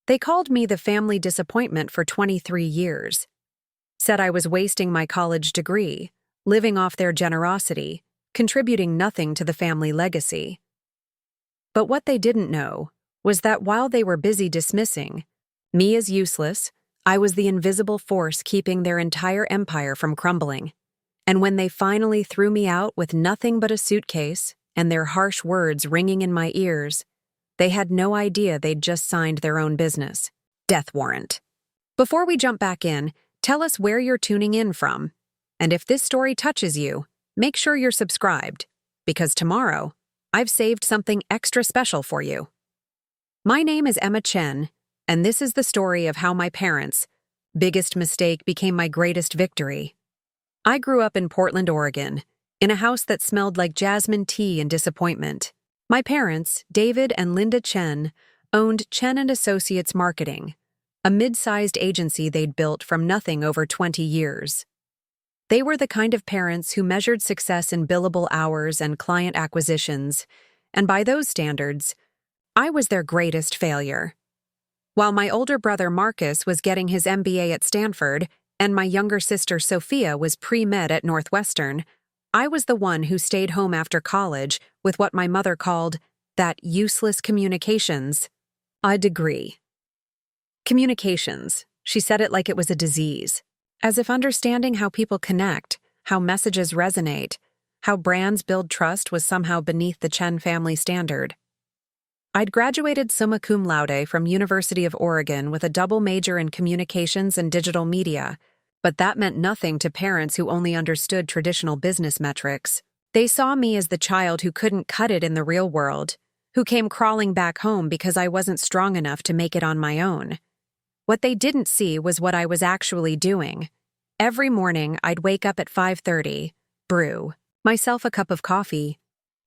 They called me the family disappointment for 23 years, said I was wasting my college degree, living off their generosity, contributing nothing to the family legacy. But what they didn't know was that while they were busy dismissing me as useless, I was the invisible force keeping their entire empire from crumbling. And when they finally threw me out with nothing but a suitcase and their harsh words ringing in my ears, they had no idea they'd just signed their own business. Death warrant. Before we jump back in, tell us where you're tuning in from. And if this story touches you, make sure you're subscribed, because tomorrow, I've saved something extra special for you. My name is Emma Chen, and this is the story of how my parents' biggest mistake became my greatest victory. I grew up in Portland, Oregon, in a house that smelled like jasmine tea and disappointment. My parents, David and Linda Chen, owned Chen Associates Marketing, a mid-sized agency they'd built from nothing over 20 years. They were the kind of parents who measured success in billable hours and client acquisitions, and by those standards, I was their greatest failure. While my older brother Marcus was getting his MBA at Stanford and my younger sister Sophia was pre-med at Northwestern, I was the one who stayed home after college with what my mother called that useless communications, a degree. Communications, she said it like it was a disease, as if understanding how people connect, how messages resonate, how brands build trust was somehow beneath the Chen family standard. I'd graduated summa cum laude from University of Oregon with a double major in communications and digital media, but that meant nothing to parents who only understood traditional business metrics. They saw me as the child who couldn't cut it in the real world, who came crawling back home because I wasn't strong enough to make it on my own. What they didn't see was what I was actually doing. Every morning, I'd wake up at 5:30, brew myself a cup of coffee,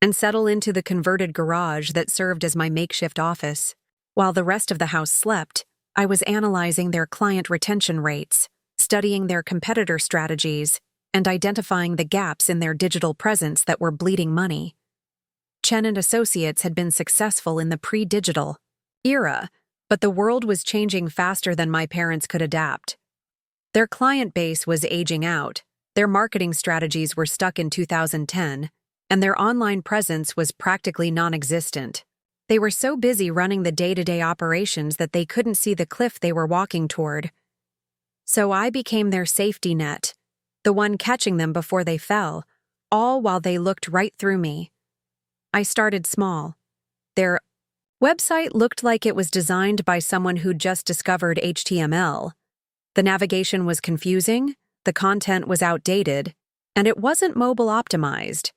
and settle into the converted garage that served as my makeshift office. While the rest of the house slept, I was analyzing their client retention rates, studying their competitor strategies, and identifying the gaps in their digital presence that were bleeding money. Chen Associates had been successful in the pre-digital era, but the world was changing faster than my parents could adapt. Their client base was aging out, their marketing strategies were stuck in 2010, and their online presence was practically non-existent. They were so busy running the day-to-day operations that they couldn't see the cliff they were walking toward. So I became their safety net, the one catching them before they fell, all while they looked right through me. I started small. Their website looked like it was designed by someone who'd just discovered HTML. The navigation was confusing, the content was outdated, and it wasn't mobile optimized.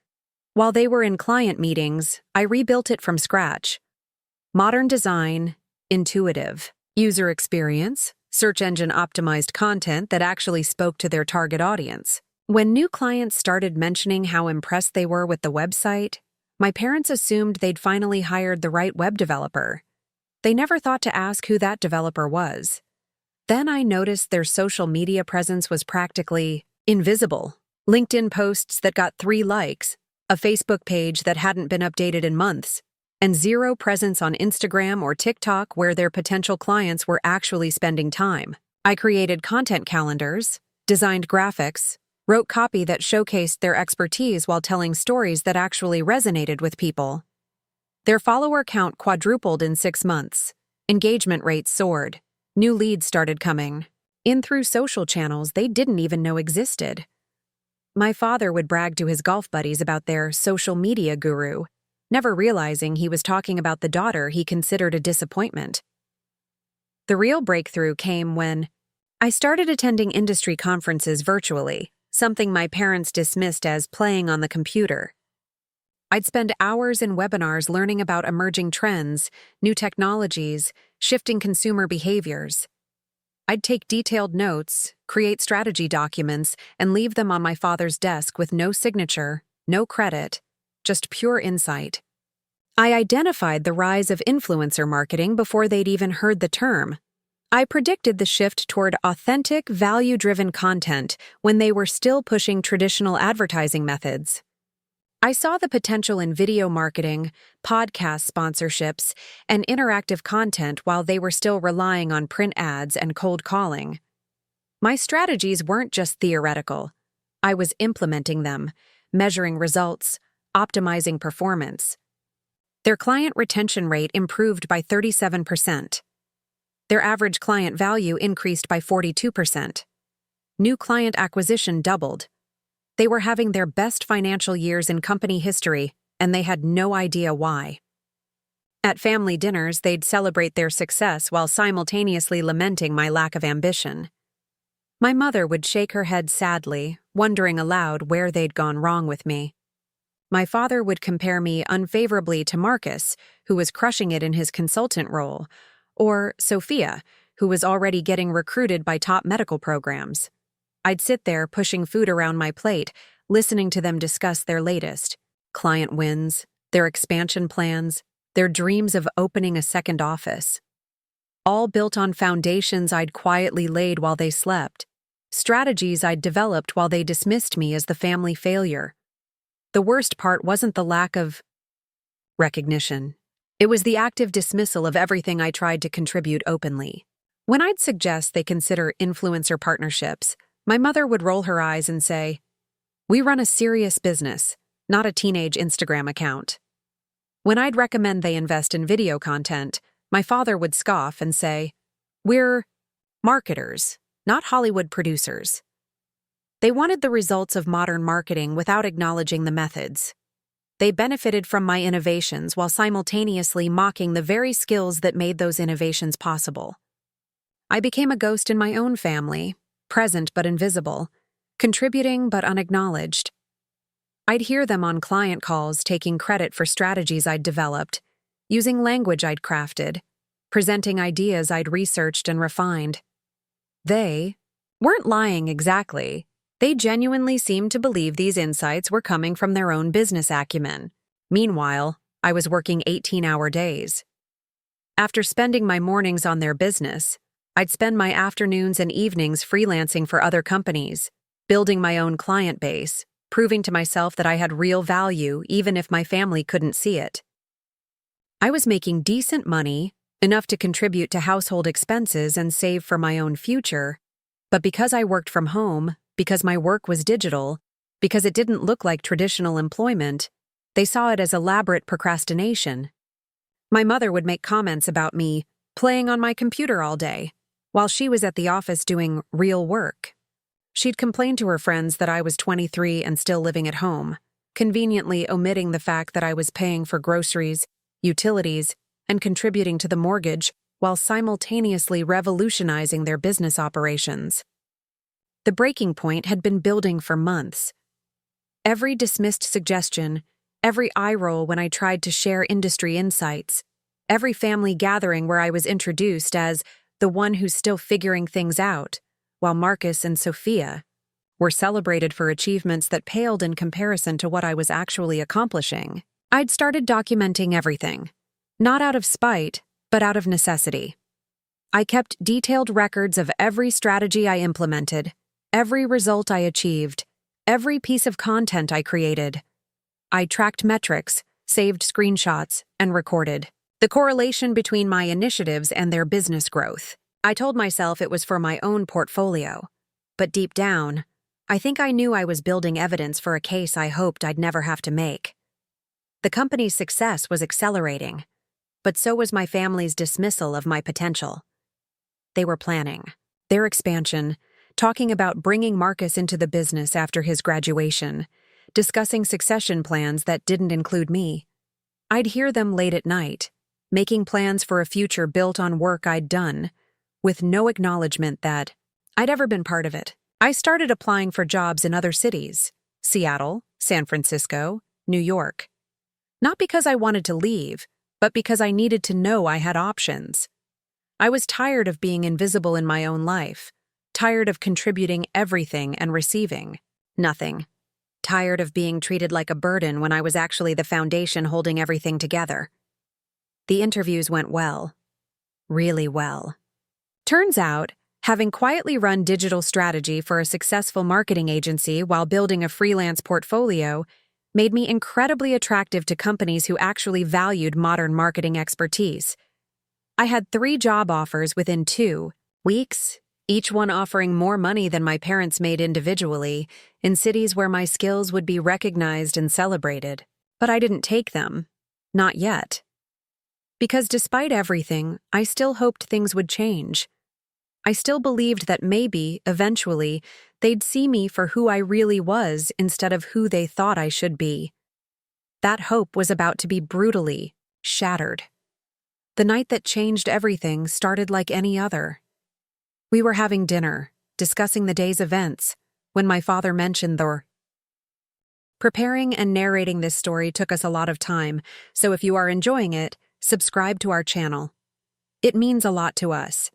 While they were in client meetings, I rebuilt it from scratch. Modern design, intuitive, user experience, search engine optimized content that actually spoke to their target audience. When new clients started mentioning how impressed they were with the website, my parents assumed they'd finally hired the right web developer. They never thought to ask who that developer was. Then I noticed their social media presence was practically invisible. LinkedIn posts that got 3 likes, a Facebook page that hadn't been updated in months, and 0 presence on Instagram or TikTok where their potential clients were actually spending time. I created content calendars, designed graphics, wrote copy that showcased their expertise while telling stories that actually resonated with people. Their follower count quadrupled in 6 months. Engagement rates soared. New leads started coming in through social channels they didn't even know existed. My father would brag to his golf buddies about their social media guru, never realizing he was talking about the daughter he considered a disappointment. The real breakthrough came when I started attending industry conferences virtually, something my parents dismissed as playing on the computer. I'd spend hours in webinars learning about emerging trends, new technologies, shifting consumer behaviors. I'd take detailed notes, create strategy documents, and leave them on my father's desk with no signature, no credit, just pure insight. I identified the rise of influencer marketing before they'd even heard the term. I predicted the shift toward authentic, value-driven content when they were still pushing traditional advertising methods. I saw the potential in video marketing, podcast sponsorships, and interactive content while they were still relying on print ads and cold calling. My strategies weren't just theoretical. I was implementing them, measuring results, optimizing performance. Their client retention rate improved by 37%. Their average client value increased by 42%. New client acquisition doubled. They were having their best financial years in company history, and they had no idea why. At family dinners, they'd celebrate their success while simultaneously lamenting my lack of ambition. My mother would shake her head sadly, wondering aloud where they'd gone wrong with me. My father would compare me unfavorably to Marcus, who was crushing it in his consultant role, or Sophia, who was already getting recruited by top medical programs. I'd sit there pushing food around my plate, listening to them discuss their latest client wins, their expansion plans, their dreams of opening a second office. All built on foundations I'd quietly laid while they slept, strategies I'd developed while they dismissed me as the family failure. The worst part wasn't the lack of recognition. It was the active dismissal of everything I tried to contribute openly. When I'd suggest they consider influencer partnerships, my mother would roll her eyes and say, "We run a serious business, not a teenage Instagram account." When I'd recommend they invest in video content, my father would scoff and say, "We're marketers, not Hollywood producers." They wanted the results of modern marketing without acknowledging the methods. They benefited from my innovations while simultaneously mocking the very skills that made those innovations possible. I became a ghost in my own family, present but invisible, contributing but unacknowledged. I'd hear them on client calls taking credit for strategies I'd developed, using language I'd crafted, presenting ideas I'd researched and refined. They weren't lying exactly. They genuinely seemed to believe these insights were coming from their own business acumen. Meanwhile, I was working 18-hour days. After spending my mornings on their business, I'd spend my afternoons and evenings freelancing for other companies, building my own client base, proving to myself that I had real value even if my family couldn't see it. I was making decent money, enough to contribute to household expenses and save for my own future, but because I worked from home, because my work was digital, because it didn't look like traditional employment, they saw it as elaborate procrastination. My mother would make comments about me playing on my computer all day, while she was at the office doing real work. She'd complain to her friends that I was 23 and still living at home, conveniently omitting the fact that I was paying for groceries, utilities, and contributing to the mortgage while simultaneously revolutionizing their business operations. The breaking point had been building for months. Every dismissed suggestion, every eye roll when I tried to share industry insights, every family gathering where I was introduced as the one who's still figuring things out, while Marcus and Sophia were celebrated for achievements that paled in comparison to what I was actually accomplishing. I'd started documenting everything, not out of spite, but out of necessity. I kept detailed records of every strategy I implemented, every result I achieved, every piece of content I created. I tracked metrics, saved screenshots, and recorded the correlation between my initiatives and their business growth. I told myself it was for my own portfolio, but deep down, I think I knew I was building evidence for a case I hoped I'd never have to make. The company's success was accelerating, but so was my family's dismissal of my potential. They were planning their expansion, talking about bringing Marcus into the business after his graduation, discussing succession plans that didn't include me. I'd hear them late at night, making plans for a future built on work I'd done, with no acknowledgement that I'd ever been part of it. I started applying for jobs in other cities, Seattle, San Francisco, New York. Not because I wanted to leave, but because I needed to know I had options. I was tired of being invisible in my own life, tired of contributing everything and receiving nothing, tired of being treated like a burden when I was actually the foundation holding everything together. The interviews went well, really well. Turns out, having quietly run digital strategy for a successful marketing agency while building a freelance portfolio made me incredibly attractive to companies who actually valued modern marketing expertise. I had 3 job offers within 2 weeks, each one offering more money than my parents made individually, in cities where my skills would be recognized and celebrated. But I didn't take them. Not yet. Because despite everything, I still hoped things would change. I still believed that maybe, eventually, they'd see me for who I really was instead of who they thought I should be. That hope was about to be brutally shattered. The night that changed everything started like any other. We were having dinner, discussing the day's events, when my father mentioned the... Preparing and narrating this story took us a lot of time, so if you are enjoying it, subscribe to our channel. It means a lot to us.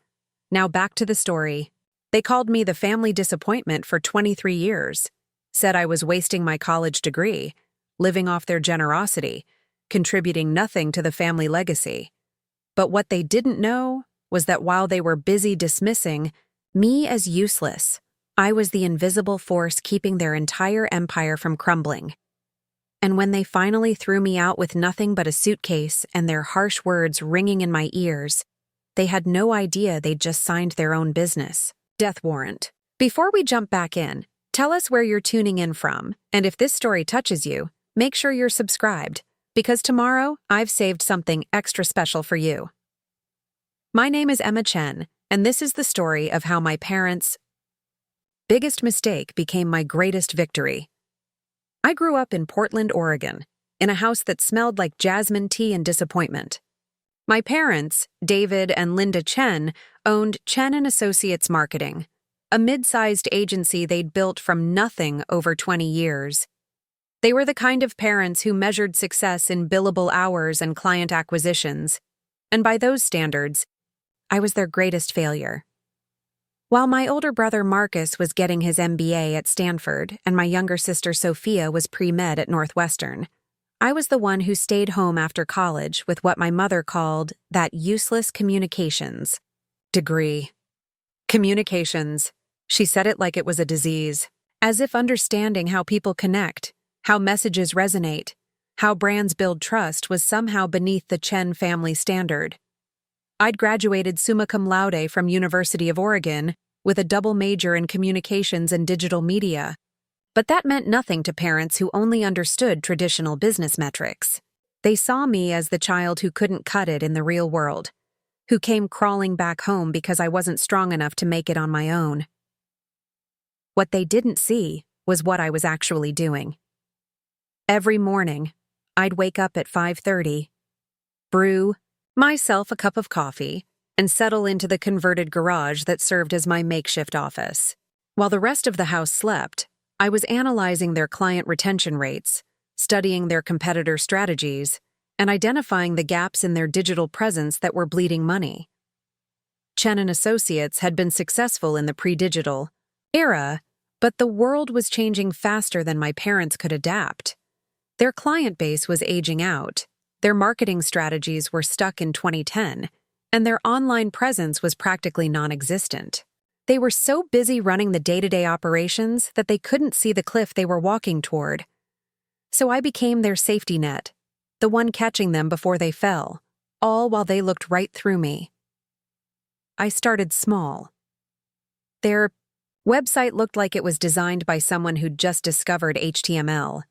Now back to the story. They called me the family disappointment for 23 years, said I was wasting my college degree, living off their generosity, contributing nothing to the family legacy. But what they didn't know was that while they were busy dismissing me as useless, I was the invisible force keeping their entire empire from crumbling. And when they finally threw me out with nothing but a suitcase and their harsh words ringing in my ears, they had no idea they'd just signed their own business death warrant. Before we jump back in, tell us where you're tuning in from, and if this story touches you, make sure you're subscribed, because tomorrow I've saved something extra special for you. My name is Emma Chen, and this is the story of how my parents' biggest mistake became my greatest victory. I grew up in Portland, Oregon, in a house that smelled like jasmine tea and disappointment. My parents, David and Linda Chen, owned Chen Associates Marketing, a mid-sized agency they'd built from nothing over 20 years. They were the kind of parents who measured success in billable hours and client acquisitions, and by those standards, I was their greatest failure. While my older brother Marcus was getting his MBA at Stanford and my younger sister Sophia was pre-med at Northwestern, I was the one who stayed home after college with what my mother called that useless communications degree. Communications. She said it like it was a disease, as if understanding how people connect, how messages resonate, how brands build trust was somehow beneath the Chen family standard. I'd graduated summa cum laude from University of Oregon with a double major in communications and digital media. But that meant nothing to parents who only understood traditional business metrics. They saw me as the child who couldn't cut it in the real world, who came crawling back home because I wasn't strong enough to make it on my own. What they didn't see was what I was actually doing. Every morning, I'd wake up at 5:30, brew myself a cup of coffee, and settle into the converted garage that served as my makeshift office. While the rest of the house slept, I was analyzing their client retention rates, studying their competitor strategies, and identifying the gaps in their digital presence that were bleeding money. Chen Associates had been successful in the pre-digital era, but the world was changing faster than my parents could adapt. Their client base was aging out, their marketing strategies were stuck in 2010, and their online presence was practically non-existent. They were so busy running the day-to-day operations that they couldn't see the cliff they were walking toward. So I became their safety net, the one catching them before they fell, all while they looked right through me. I started small. Their website looked like it was designed by someone who'd just discovered HTML.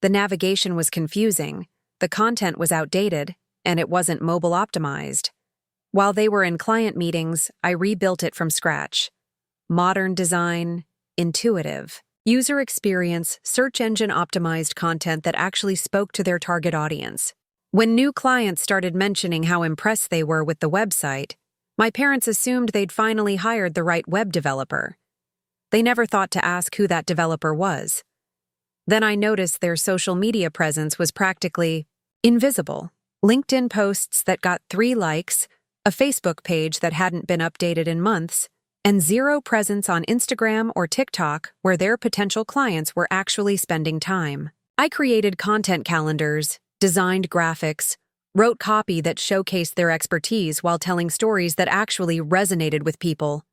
The navigation was confusing, the content was outdated, and it wasn't mobile optimized. While they were in client meetings, I rebuilt it from scratch. Modern design, intuitive, user experience, search engine optimized content that actually spoke to their target audience. When new clients started mentioning how impressed they were with the website, my parents assumed they'd finally hired the right web developer. They never thought to ask who that developer was. Then I noticed their social media presence was practically invisible. LinkedIn posts that got 3 likes, a Facebook page that hadn't been updated in months, and 0 presence on Instagram or TikTok where their potential clients were actually spending time. I created content calendars, designed graphics, wrote copy that showcased their expertise while telling stories that actually resonated with people.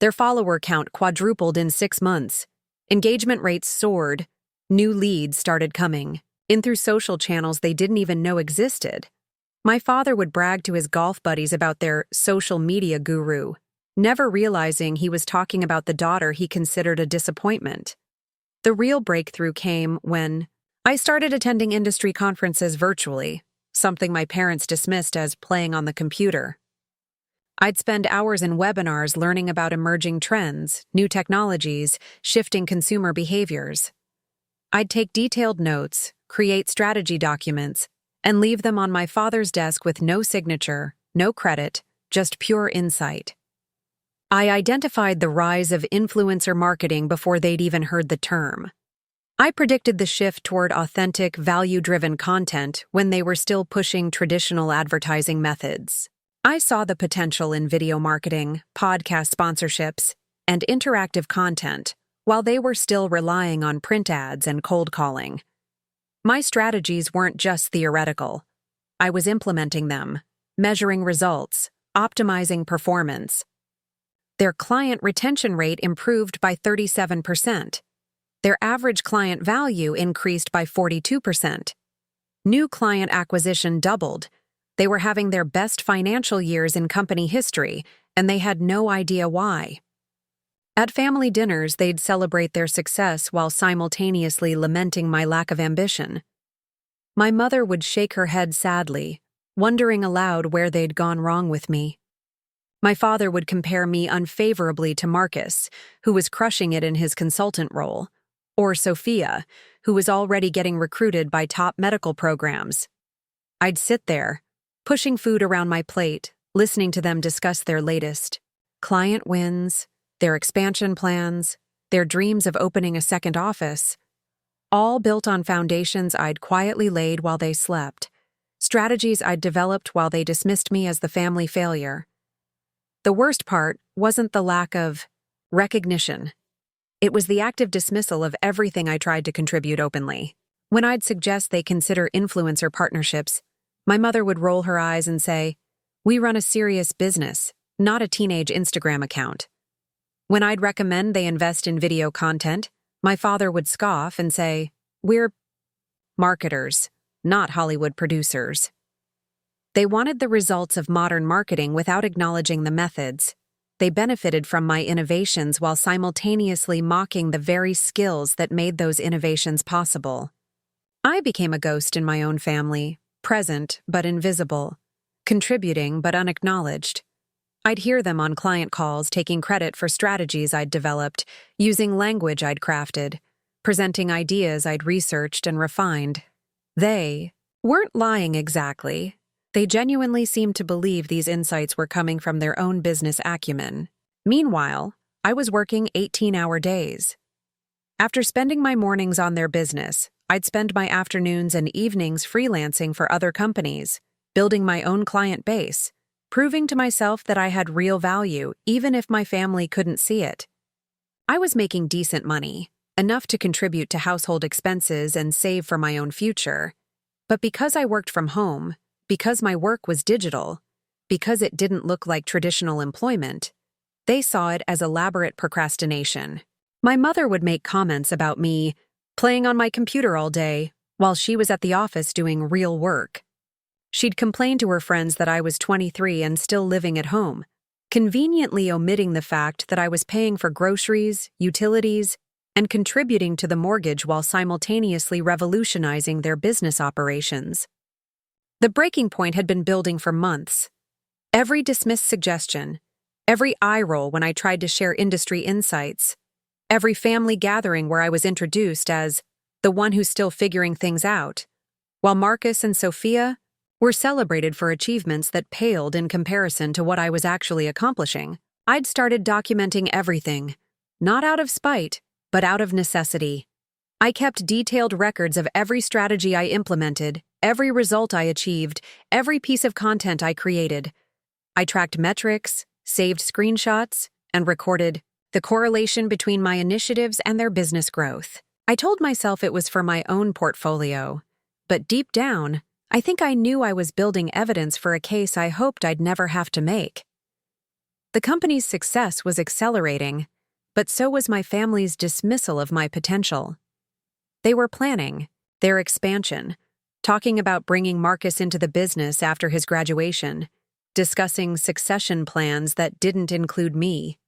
Their follower count quadrupled in 6 months. Engagement rates soared, New leads started coming, in through social channels they didn't even know existed. My father would brag to his golf buddies about their social media guru, never realizing he was talking about the daughter he considered a disappointment. The real breakthrough came when I started attending industry conferences virtually, something my parents dismissed as playing on the computer. I'd spend hours in webinars learning about emerging trends, new technologies, shifting consumer behaviors. I'd take detailed notes, create strategy documents, and leave them on my father's desk with no signature, no credit, just pure insight. I identified the rise of influencer marketing before they'd even heard the term. I predicted the shift toward authentic, value-driven content when they were still pushing traditional advertising methods. I saw the potential in video marketing, podcast sponsorships, and interactive content, while they were still relying on print ads and cold calling. My strategies weren't just theoretical. I was implementing them, measuring results, optimizing performance. Their client retention rate improved by 37%. Their average client value increased by 42%. New client acquisition doubled. They were having their best financial years in company history, and they had no idea why. At family dinners, they'd celebrate their success while simultaneously lamenting my lack of ambition. My mother would shake her head sadly, wondering aloud where they'd gone wrong with me. My father would compare me unfavorably to Marcus, who was crushing it in his consultant role, or Sophia, who was already getting recruited by top medical programs. I'd sit there, pushing food around my plate, listening to them discuss their latest client wins, their expansion plans, their dreams of opening a second office, all built on foundations I'd quietly laid while they slept, strategies I'd developed while they dismissed me as the family failure. The worst part wasn't the lack of recognition. It was the active dismissal of everything I tried to contribute openly. When I'd suggest they consider influencer partnerships, my mother would roll her eyes and say, "We run a serious business, not a teenage Instagram account." When I'd recommend they invest in video content, my father would scoff and say, "We're marketers, not Hollywood producers." They wanted the results of modern marketing without acknowledging the methods. They benefited from my innovations while simultaneously mocking the very skills that made those innovations possible. I became a ghost in my own family, present but invisible, contributing but unacknowledged. I'd hear them on client calls taking credit for strategies I'd developed, using language I'd crafted, presenting ideas I'd researched and refined. They weren't lying exactly. They genuinely seemed to believe these insights were coming from their own business acumen. Meanwhile, I was working 18-hour days. After spending my mornings on their business, I'd spend my afternoons and evenings freelancing for other companies, building my own client base, proving to myself that I had real value even if my family couldn't see it. I was making decent money, enough to contribute to household expenses and save for my own future. But because I worked from home, because my work was digital, because it didn't look like traditional employment, they saw it as elaborate procrastination. My mother would make comments about me playing on my computer all day while she was at the office doing real work. She'd complain to her friends that I was 23 and still living at home, conveniently omitting the fact that I was paying for groceries, utilities, and contributing to the mortgage while simultaneously revolutionizing their business operations. The breaking point had been building for months. Every dismissed suggestion, every eye roll when I tried to share industry insights, every family gathering where I was introduced as the one who's still figuring things out, while Marcus and Sophia were celebrated for achievements that paled in comparison to what I was actually accomplishing. I'd started documenting everything, not out of spite, but out of necessity. I kept detailed records of every strategy I implemented, every result I achieved, every piece of content I created. I tracked metrics, saved screenshots, and recorded the correlation between my initiatives and their business growth. I told myself it was for my own portfolio, but deep down, I think I knew I was building evidence for a case I hoped I'd never have to make. The company's success was accelerating, but so was my family's dismissal of my potential. They were planning their expansion, talking about bringing Marcus into the business after his graduation, discussing succession plans that didn't include me.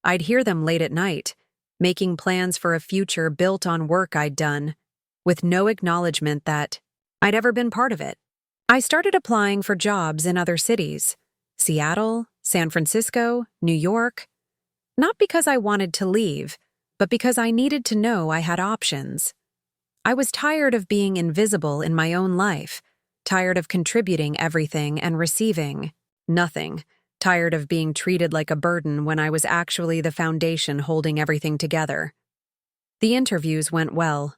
I'd hear them late at night, making plans for a future built on work I'd done, with no acknowledgement that I'd ever been part of it. I started applying for jobs in other cities, Seattle, San Francisco, New York, not because I wanted to leave, but because I needed to know I had options. I was tired of being invisible in my own life, tired of contributing everything and receiving nothing, tired of being treated like a burden when I was actually the foundation holding everything together. The interviews went well.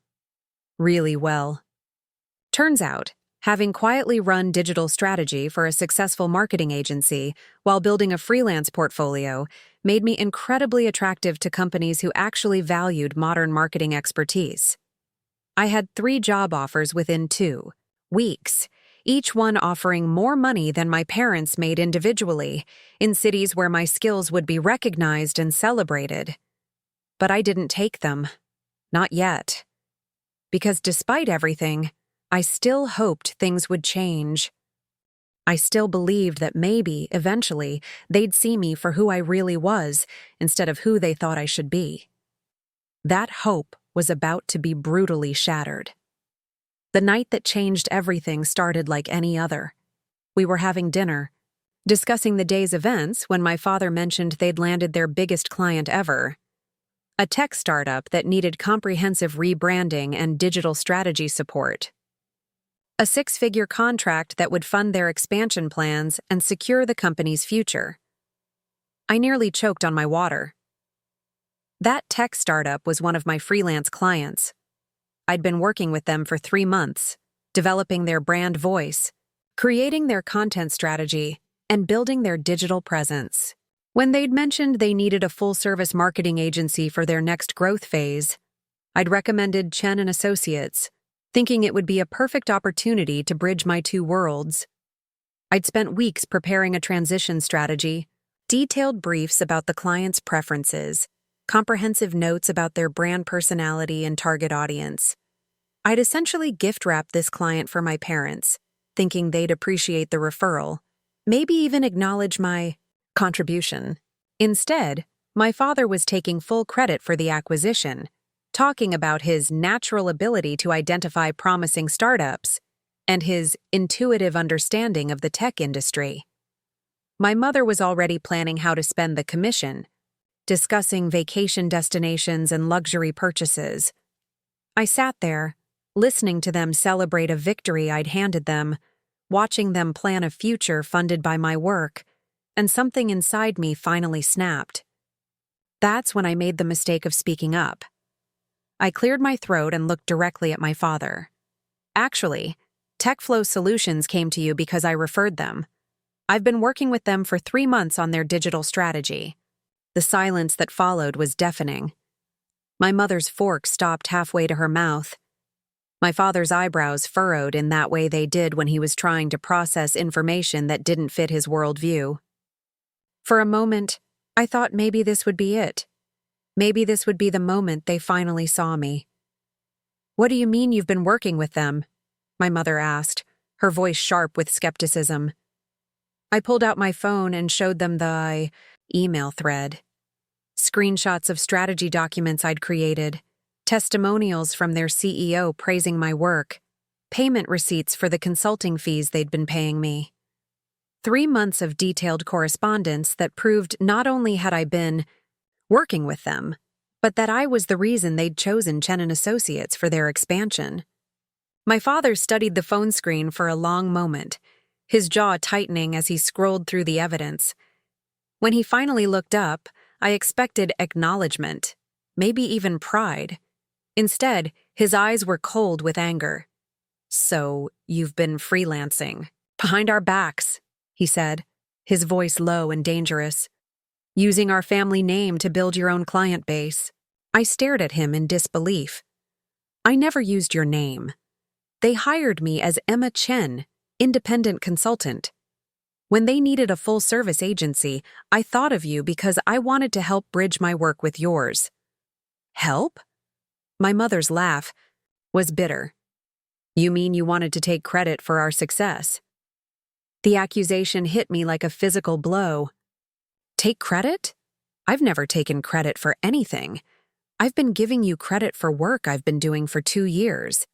Really well. Turns out, having quietly run digital strategy for a successful marketing agency while building a freelance portfolio made me incredibly attractive to companies who actually valued modern marketing expertise. I had 3 job offers within 2 weeks, each one offering more money than my parents made individually, in cities where my skills would be recognized and celebrated. But I didn't take them. Not yet. Because despite everything, I still hoped things would change. I still believed that maybe, eventually, they'd see me for who I really was instead of who they thought I should be. That hope was about to be brutally shattered. The night that changed everything started like any other. We were having dinner, discussing the day's events when my father mentioned they'd landed their biggest client ever, a tech startup that needed comprehensive rebranding and digital strategy support. A 6-figure contract that would fund their expansion plans and secure the company's future. I nearly choked on my water. That tech startup was one of my freelance clients. I'd been working with them for 3 months, developing their brand voice, creating their content strategy, and building their digital presence. When they'd mentioned they needed a full-service marketing agency for their next growth phase, I'd recommended Chen Associates, thinking it would be a perfect opportunity to bridge my 2 worlds. I'd spent weeks preparing a transition strategy, detailed briefs about the client's preferences, comprehensive notes about their brand personality and target audience. I'd essentially gift-wrapped this client for my parents, thinking they'd appreciate the referral, maybe even acknowledge my contribution. Instead, my father was taking full credit for the acquisition, talking about his natural ability to identify promising startups and his intuitive understanding of the tech industry. My mother was already planning how to spend the commission, discussing vacation destinations and luxury purchases. I sat there, listening to them celebrate a victory I'd handed them, watching them plan a future funded by my work, and something inside me finally snapped. That's when I made the mistake of speaking up. I cleared my throat and looked directly at my father. Actually, TechFlow Solutions came to you because I referred them. I've been working with them for 3 months on their digital strategy. The silence that followed was deafening. My mother's fork stopped halfway to her mouth. My father's eyebrows furrowed in that way they did when he was trying to process information that didn't fit his worldview. For a moment, I thought maybe this would be it. Maybe this would be the moment they finally saw me. "What do you mean you've been working with them?" my mother asked, her voice sharp with skepticism. I pulled out my phone and showed them the email thread. Screenshots of strategy documents I'd created, testimonials from their CEO praising my work, payment receipts for the consulting fees they'd been paying me. 3 months of detailed correspondence that proved not only had I been working with them, but that I was the reason they'd chosen Chen Associates for their expansion. My father studied the phone screen for a long moment, his jaw tightening as he scrolled through the evidence. When he finally looked up, I expected acknowledgement, maybe even pride. Instead, his eyes were cold with anger. "So, you've been freelancing. Behind our backs," he said, his voice low and dangerous. "Using our family name to build your own client base." I stared at him in disbelief. "I never used your name. They hired me as Emma Chen, independent consultant. When they needed a full-service agency, I thought of you because I wanted to help bridge my work with yours." "Help?" My mother's laugh, was bitter. You mean you wanted to take credit for our success? The accusation hit me like a physical blow. Take credit? I've never taken credit for anything. I've been giving you credit for work I've been doing for 2 years.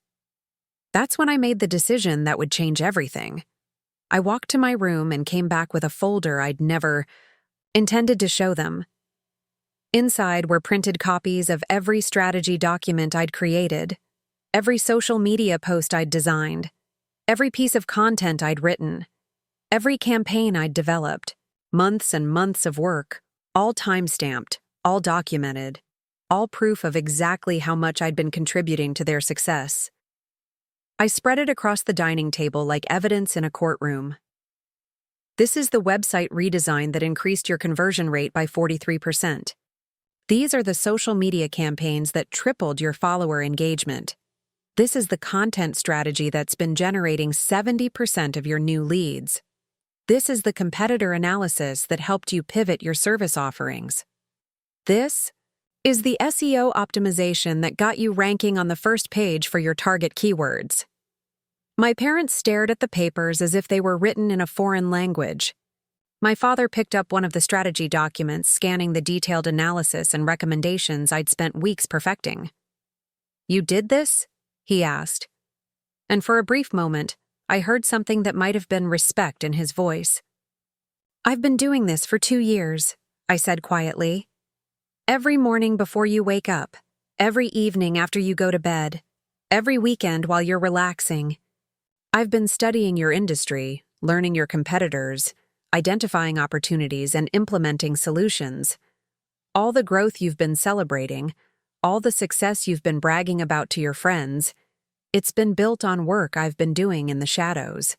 That's when I made the decision that would change everything. I walked to my room and came back with a folder I'd never intended to show them. Inside were printed copies of every strategy document I'd created, every social media post I'd designed, every piece of content I'd written, every campaign I'd developed, months and months of work, all time-stamped, all documented, all proof of exactly how much I'd been contributing to their success. I spread it across the dining table like evidence in a courtroom. This is the website redesign that increased your conversion rate by 43%. These are the social media campaigns that tripled your follower engagement. This is the content strategy that's been generating 70% of your new leads. This is the competitor analysis that helped you pivot your service offerings. This is the SEO optimization that got you ranking on the first page for your target keywords. My parents stared at the papers as if they were written in a foreign language. My father picked up one of the strategy documents, scanning the detailed analysis and recommendations I'd spent weeks perfecting. "You did this?" he asked. And for a brief moment, I heard something that might have been respect in his voice. "I've been doing this for 2 years," I said quietly. "Every morning before you wake up, every evening after you go to bed, every weekend while you're relaxing. I've been studying your industry, learning your competitors, identifying opportunities, and implementing solutions. All the growth you've been celebrating, all the success you've been bragging about to your friends, it's been built on work I've been doing in the shadows."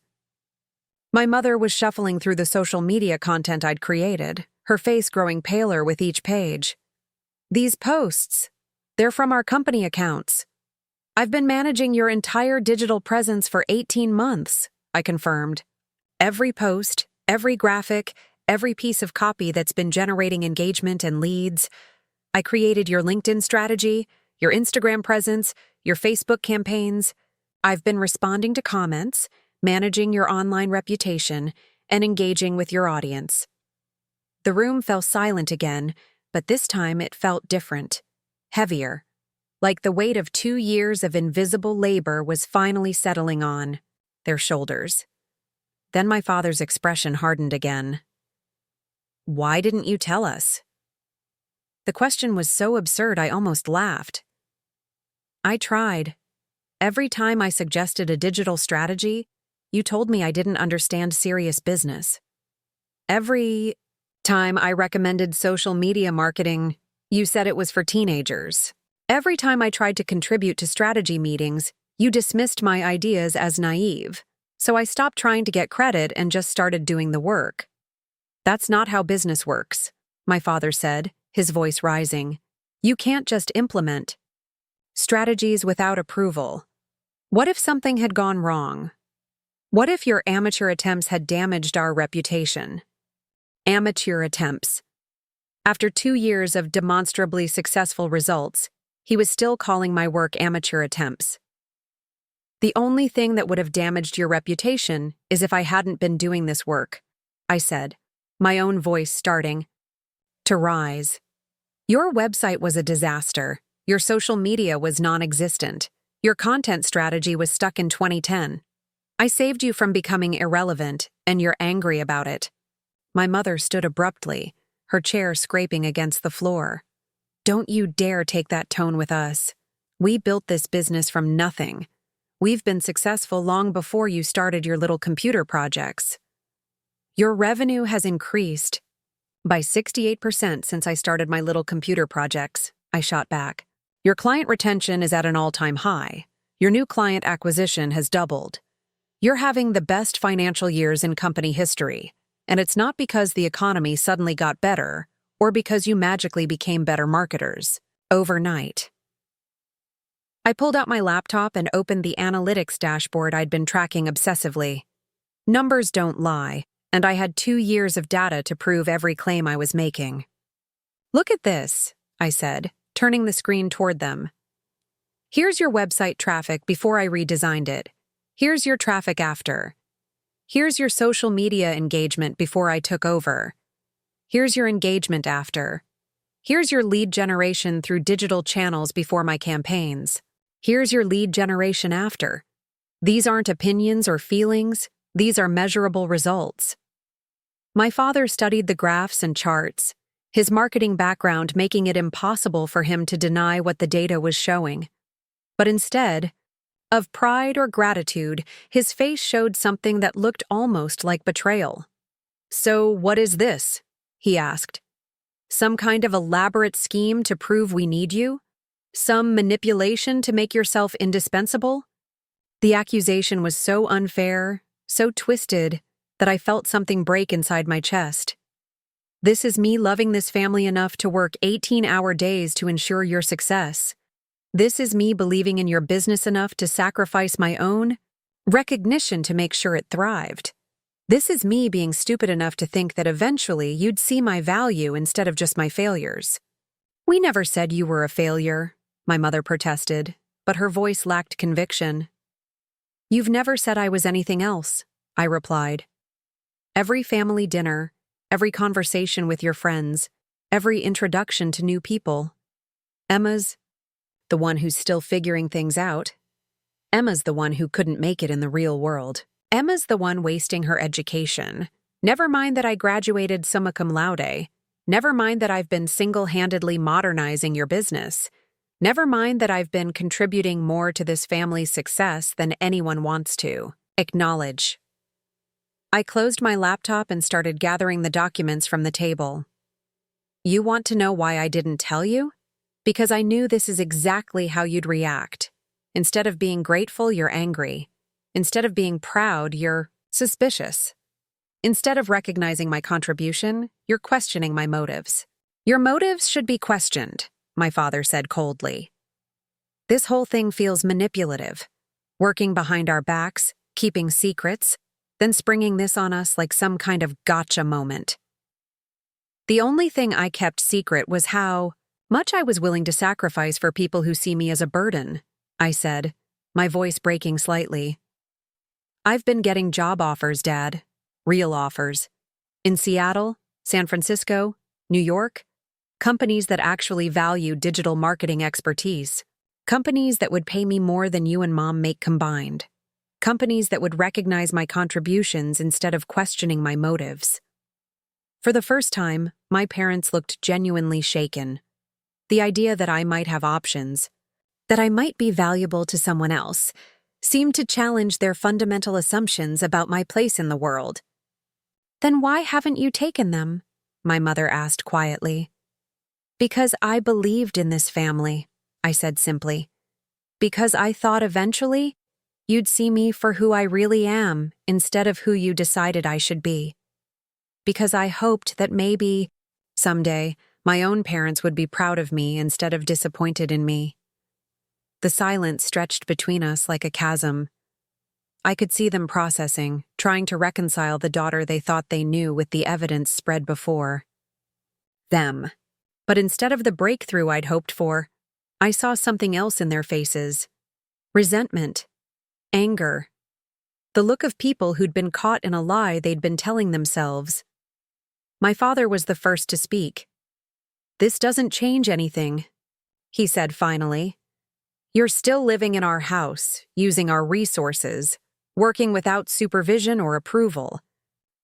My mother was shuffling through the social media content I'd created, her face growing paler with each page. "These posts, they're from our company accounts. I've been managing your entire digital presence for 18 months, I confirmed. Every post, every graphic, every piece of copy that's been generating engagement and leads. I created your LinkedIn strategy, your Instagram presence, your Facebook campaigns. I've been responding to comments, managing your online reputation, and engaging with your audience." The room fell silent again, but this time it felt different, heavier, like the weight of 2 years of invisible labor was finally settling on their shoulders. Then my father's expression hardened again. "Why didn't you tell us?" The question was so absurd I almost laughed. "I tried. Every time I suggested a digital strategy, you told me I didn't understand serious business. Every time I recommended social media marketing, you said it was for teenagers. Every time I tried to contribute to strategy meetings, you dismissed my ideas as naive. So I stopped trying to get credit and just started doing the work." "That's not how business works," my father said, his voice rising. "You can't just implement strategies without approval. What if something had gone wrong? What if your amateur attempts had damaged our reputation?" Amateur attempts. After 2 years of demonstrably successful results, he was still calling my work amateur attempts. "The only thing that would have damaged your reputation is if I hadn't been doing this work," I said, my own voice starting to rise. "Your website was a disaster. Your social media was non-existent. Your content strategy was stuck in 2010. I saved you from becoming irrelevant, and you're angry about it." My mother stood abruptly, her chair scraping against the floor. "Don't you dare take that tone with us. We built this business from nothing. We've been successful long before you started your little computer projects. Your revenue has increased by 68% since I started my little computer projects," I shot back. "Your client retention is at an all-time high. Your new client acquisition has doubled. You're having the best financial years in company history, and it's not because the economy suddenly got better or because you magically became better marketers overnight." I pulled out my laptop and opened the analytics dashboard I'd been tracking obsessively. Numbers don't lie, and I had 2 years of data to prove every claim I was making. "Look at this," I said, turning the screen toward them. Here's your website traffic before I redesigned it. Here's your traffic after. Here's your social media engagement before I took over. Here's your engagement after. Here's your lead generation through digital channels before my campaigns. Here's your lead generation after. These aren't opinions or feelings, these are measurable results. My father studied the graphs and charts, his marketing background making it impossible for him to deny what the data was showing. But instead of pride or gratitude, his face showed something that looked almost like betrayal. "So what is this?" he asked. "Some kind of elaborate scheme to prove we need you? Some manipulation to make yourself indispensable?" The accusation was so unfair, so twisted, that I felt something break inside my chest. This is me loving this family enough to work 18-hour days to ensure your success. This is me believing in your business enough to sacrifice my own recognition to make sure it thrived. This is me being stupid enough to think that eventually you'd see my value instead of just my failures. "We never said you were a failure," my mother protested, but her voice lacked conviction. "You've never said I was anything else," I replied. Every family dinner, every conversation with your friends, every introduction to new people. Emma's the one who's still figuring things out. Emma's the one who couldn't make it in the real world. Emma's the one wasting her education. Never mind that I graduated summa cum laude. Never mind that I've been single-handedly modernizing your business. Never mind that I've been contributing more to this family's success than anyone wants to. Acknowledge. I closed my laptop and started gathering the documents from the table. You want to know why I didn't tell you? Because I knew this is exactly how you'd react. Instead of being grateful, you're angry. Instead of being proud, you're suspicious. Instead of recognizing my contribution, you're questioning my motives. Your motives should be questioned, my father said coldly. This whole thing feels manipulative. Working behind our backs, keeping secrets, then springing this on us like some kind of gotcha moment. The only thing I kept secret was how much I was willing to sacrifice for people who see me as a burden, I said, my voice breaking slightly. I've been getting job offers, Dad. Real offers. In Seattle, San Francisco, New York. Companies that actually value digital marketing expertise. Companies that would pay me more than you and Mom make combined. Companies that would recognize my contributions instead of questioning my motives. For the first time, my parents looked genuinely shaken. The idea that I might have options, that I might be valuable to someone else, seemed to challenge their fundamental assumptions about my place in the world. "Then why haven't you taken them?" my mother asked quietly. "Because I believed in this family," I said simply. "Because I thought eventually you'd see me for who I really am instead of who you decided I should be. Because I hoped that maybe, someday, my own parents would be proud of me instead of disappointed in me." The silence stretched between us like a chasm. I could see them processing, trying to reconcile the daughter they thought they knew with the evidence spread before them. But instead of the breakthrough I'd hoped for, I saw something else in their faces. Resentment. Anger. The look of people who'd been caught in a lie they'd been telling themselves. My father was the first to speak. "This doesn't change anything," he said finally. "You're still living in our house, using our resources, working without supervision or approval.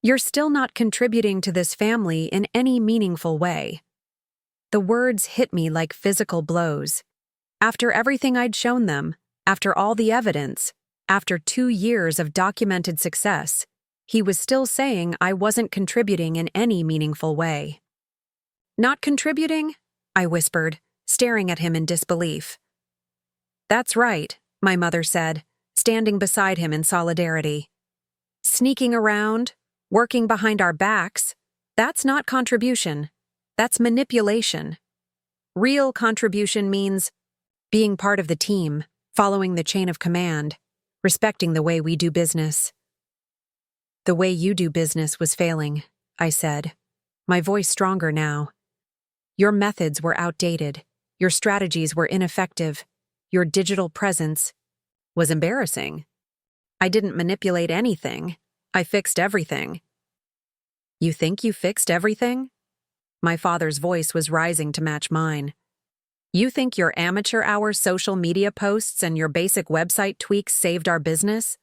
You're still not contributing to this family in any meaningful way." The words hit me like physical blows. After everything I'd shown them, after all the evidence, after 2 years of documented success, he was still saying I wasn't contributing in any meaningful way. "Not contributing?" I whispered, staring at him in disbelief. "That's right," my mother said, standing beside him in solidarity. "Sneaking around, working behind our backs, that's not contribution. That's manipulation. Real contribution means being part of the team, following the chain of command, respecting the way we do business." "The way you do business was failing," I said, my voice stronger now. "Your methods were outdated. Your strategies were ineffective. your digital presence, was embarrassing. I didn't manipulate anything. I fixed everything. You think you fixed everything? My father's voice was rising to match mine. You think your amateur hour social media posts and your basic website tweaks saved our business?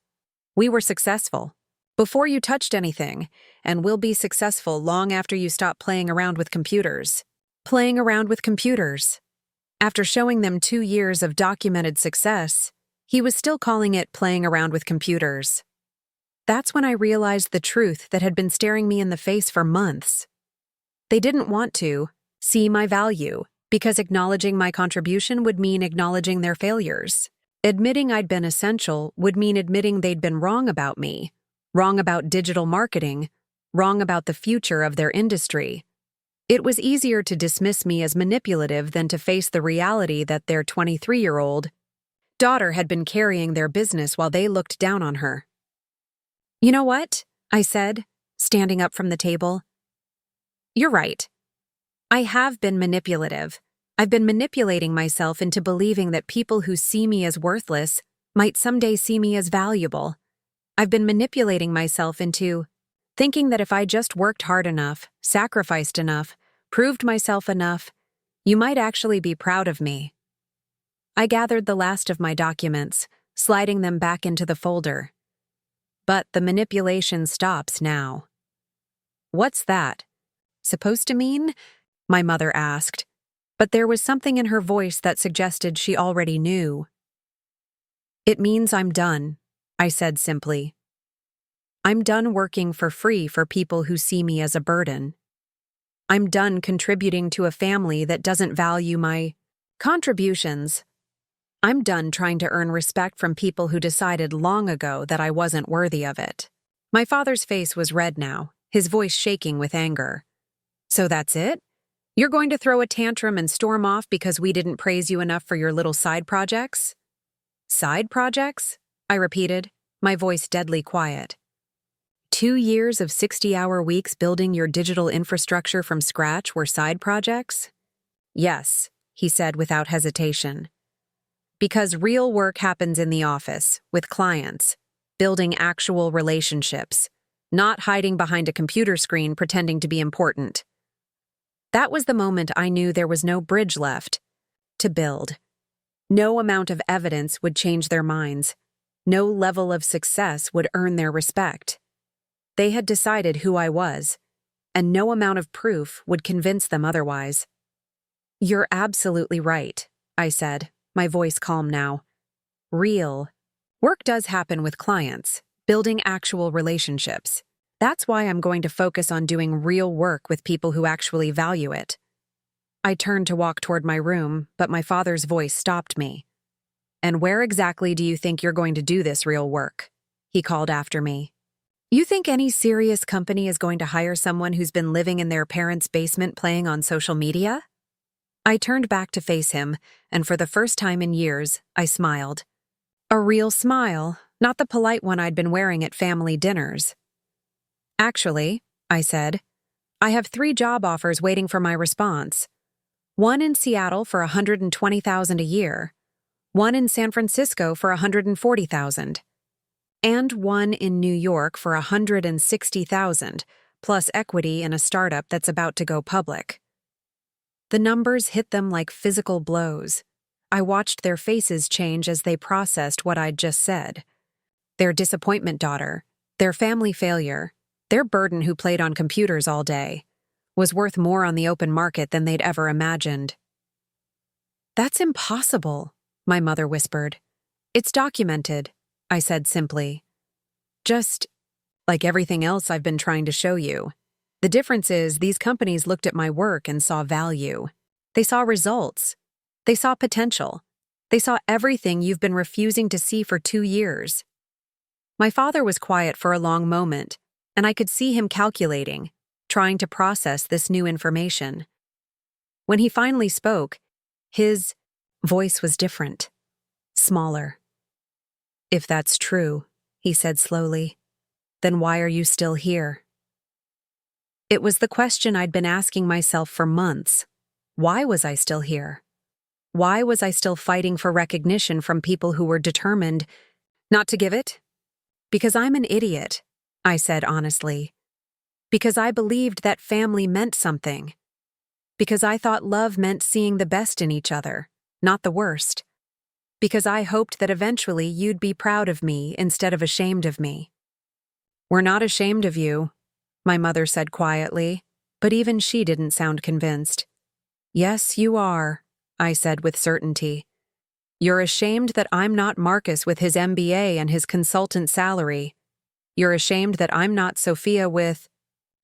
We were successful before you touched anything, and we'll be successful long after you stop playing around with computers. Playing around with computers. After showing them 2 years of documented success, he was still calling it playing around with computers. That's when I realized the truth that had been staring me in the face for months. They didn't want to see my value, because acknowledging my contribution would mean acknowledging their failures. Admitting I'd been essential would mean admitting they'd been wrong about me, wrong about digital marketing, wrong about the future of their industry. It was easier to dismiss me as manipulative than to face the reality that their 23-year-old daughter had been carrying their business while they looked down on her. You know what? I said, standing up from the table. You're right. I have been manipulative. I've been manipulating myself into believing that people who see me as worthless might someday see me as valuable. I've been manipulating myself into thinking that if I just worked hard enough, sacrificed enough, proved myself enough, you might actually be proud of me. I gathered the last of my documents, sliding them back into the folder. But the manipulation stops now. What's that supposed to mean? My mother asked, but there was something in her voice that suggested she already knew. It means I'm done, I said simply. I'm done working for free for people who see me as a burden. I'm done contributing to a family that doesn't value my contributions. I'm done trying to earn respect from people who decided long ago that I wasn't worthy of it. My father's face was red now, his voice shaking with anger. So that's it? You're going to throw a tantrum and storm off because we didn't praise you enough for your little side projects? Side projects? I repeated, my voice deadly quiet. 2 years of 60-hour weeks building your digital infrastructure from scratch were side projects? Yes, he said without hesitation. Because real work happens in the office, with clients, building actual relationships, not hiding behind a computer screen pretending to be important. That was the moment I knew there was no bridge left to build. No amount of evidence would change their minds. No level of success would earn their respect. They had decided who I was, and no amount of proof would convince them otherwise. You're absolutely right, I said, my voice calm now. Real work does happen with clients, building actual relationships. That's why I'm going to focus on doing real work with people who actually value it. I turned to walk toward my room, but my father's voice stopped me. And where exactly do you think you're going to do this real work? He called after me. You think any serious company is going to hire someone who's been living in their parents' basement playing on social media? I turned back to face him, and for the first time in years, I smiled. A real smile, not the polite one I'd been wearing at family dinners. Actually, I said, I have 3 job offers waiting for my response. One in Seattle for $120,000 a year, one in San Francisco for $140,000, and one in New York for $160,000, plus equity in a startup that's about to go public. The numbers hit them like physical blows. I watched their faces change as they processed what I'd just said. Their disappointment daughter, their family failure, their burden who played on computers all day, was worth more on the open market than they'd ever imagined. That's impossible, my mother whispered. It's documented, I said simply. Just like everything else I've been trying to show you. The difference is these companies looked at my work and saw value. They saw results. They saw potential. They saw everything you've been refusing to see for 2 years. My father was quiet for a long moment, and I could see him calculating, trying to process this new information. When he finally spoke, his voice was different, smaller. If that's true, he said slowly, then why are you still here? It was the question I'd been asking myself for months. Why was I still here? Why was I still fighting for recognition from people who were determined not to give it? Because I'm an idiot, I said honestly. Because I believed that family meant something. Because I thought love meant seeing the best in each other, not the worst. Because I hoped that eventually you'd be proud of me instead of ashamed of me. We're not ashamed of you, my mother said quietly, but even she didn't sound convinced. Yes, you are, I said with certainty. You're ashamed that I'm not Marcus with his MBA and his consultant salary. You're ashamed that I'm not Sophia with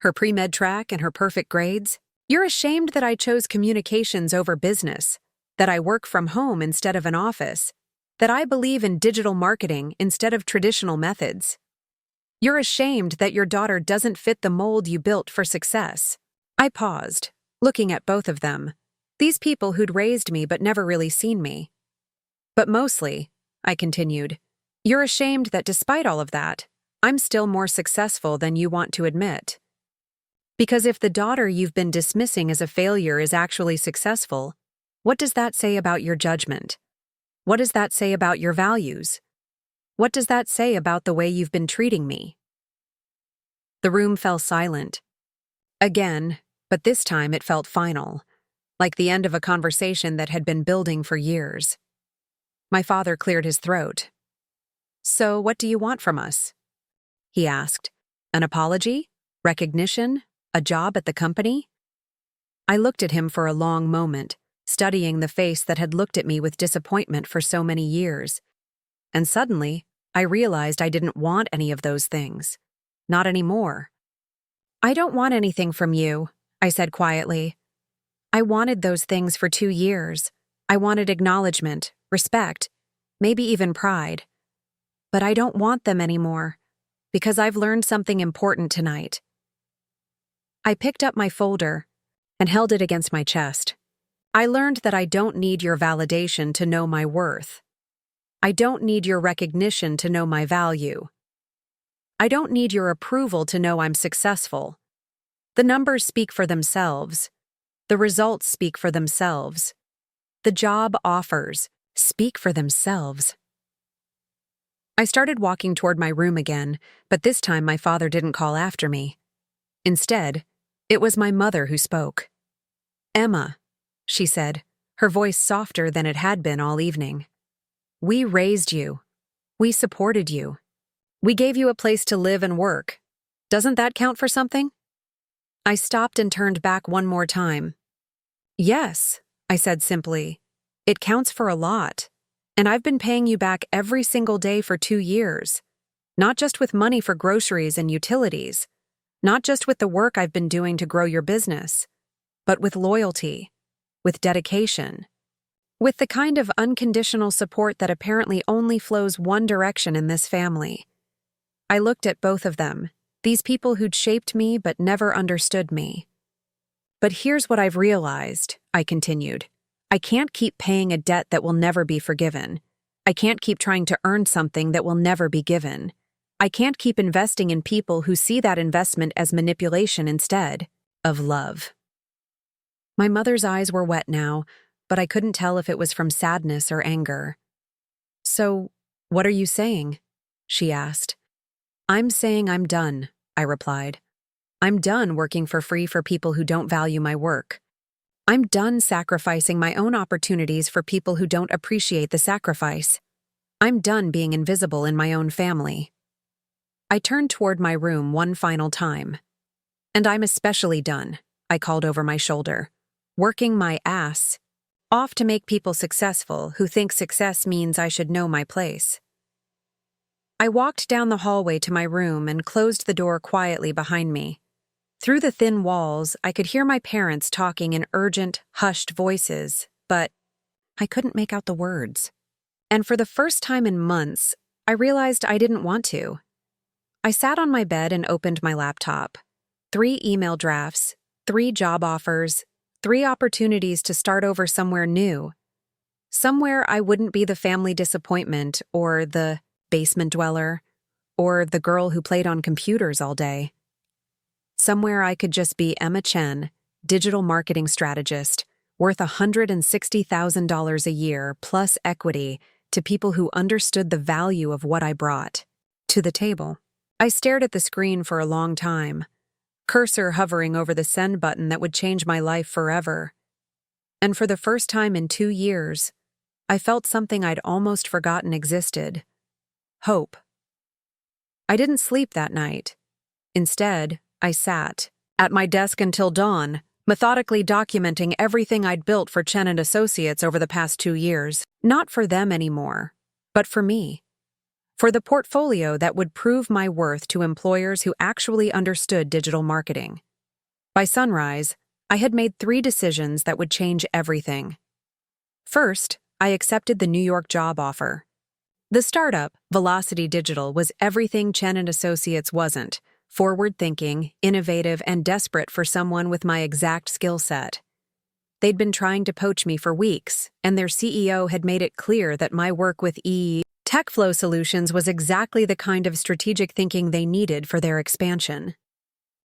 her pre-med track and her perfect grades. You're ashamed that I chose communications over business, that I work from home instead of an office, that I believe in digital marketing instead of traditional methods. You're ashamed that your daughter doesn't fit the mold you built for success. I paused, looking at both of them, these people who'd raised me but never really seen me. But mostly, I continued, you're ashamed that despite all of that, I'm still more successful than you want to admit. Because if the daughter you've been dismissing as a failure is actually successful, what does that say about your judgment? What does that say about your values? What does that say about the way you've been treating me? The room fell silent. Again, but this time it felt final, like the end of a conversation that had been building for years. My father cleared his throat. So, what do you want from us? He asked. An apology? Recognition? A job at the company? I looked at him for a long moment, studying the face that had looked at me with disappointment for so many years. And suddenly, I realized I didn't want any of those things. Not anymore. I don't want anything from you, I said quietly. I wanted those things for 2 years. I wanted acknowledgement, respect, maybe even pride. But I don't want them anymore, because I've learned something important tonight. I picked up my folder and held it against my chest. I learned that I don't need your validation to know my worth. I don't need your recognition to know my value. I don't need your approval to know I'm successful. The numbers speak for themselves. The results speak for themselves. The job offers speak for themselves. I started walking toward my room again, but this time my father didn't call after me. Instead, it was my mother who spoke. Emma, she said, her voice softer than it had been all evening. We raised you. We supported you. We gave you a place to live and work. Doesn't that count for something? I stopped and turned back one more time. Yes, I said simply. It counts for a lot. And I've been paying you back every single day for 2 years. Not just with money for groceries and utilities. Not just with the work I've been doing to grow your business, but with loyalty, with dedication, with the kind of unconditional support that apparently only flows one direction in this family. I looked at both of them, these people who'd shaped me but never understood me. But here's what I've realized, I continued. I can't keep paying a debt that will never be forgiven. I can't keep trying to earn something that will never be given. I can't keep investing in people who see that investment as manipulation instead of love. My mother's eyes were wet now, but I couldn't tell if it was from sadness or anger. So, what are you saying? She asked. I'm saying I'm done, I replied. I'm done working for free for people who don't value my work. I'm done sacrificing my own opportunities for people who don't appreciate the sacrifice. I'm done being invisible in my own family. I turned toward my room one final time. And I'm especially done, I called over my shoulder, working my ass off to make people successful who think success means I should know my place. I walked down the hallway to my room and closed the door quietly behind me. Through the thin walls, I could hear my parents talking in urgent, hushed voices, but I couldn't make out the words. And for the first time in months, I realized I didn't want to. I sat on my bed and opened my laptop. 3 email drafts, 3 job offers, 3 opportunities to start over somewhere new. Somewhere I wouldn't be the family disappointment or the basement dweller or the girl who played on computers all day. Somewhere I could just be Emma Chen, digital marketing strategist, worth $160,000 a year plus equity to people who understood the value of what I brought to the table. I stared at the screen for a long time, cursor hovering over the send button that would change my life forever. And for the first time in 2 years, I felt something I'd almost forgotten existed: hope. I didn't sleep that night. Instead, I sat at my desk until dawn, methodically documenting everything I'd built for Chen Associates over the past 2 years, not for them anymore, but for me. For the portfolio that would prove my worth to employers who actually understood digital marketing. By sunrise, I had made 3 decisions that would change everything. First, I accepted the New York job offer. The startup, Velocity Digital, was everything Chen Associates wasn't: forward-thinking, innovative, and desperate for someone with my exact skill set. They'd been trying to poach me for weeks, and their CEO had made it clear that my work with TechFlow Solutions was exactly the kind of strategic thinking they needed for their expansion.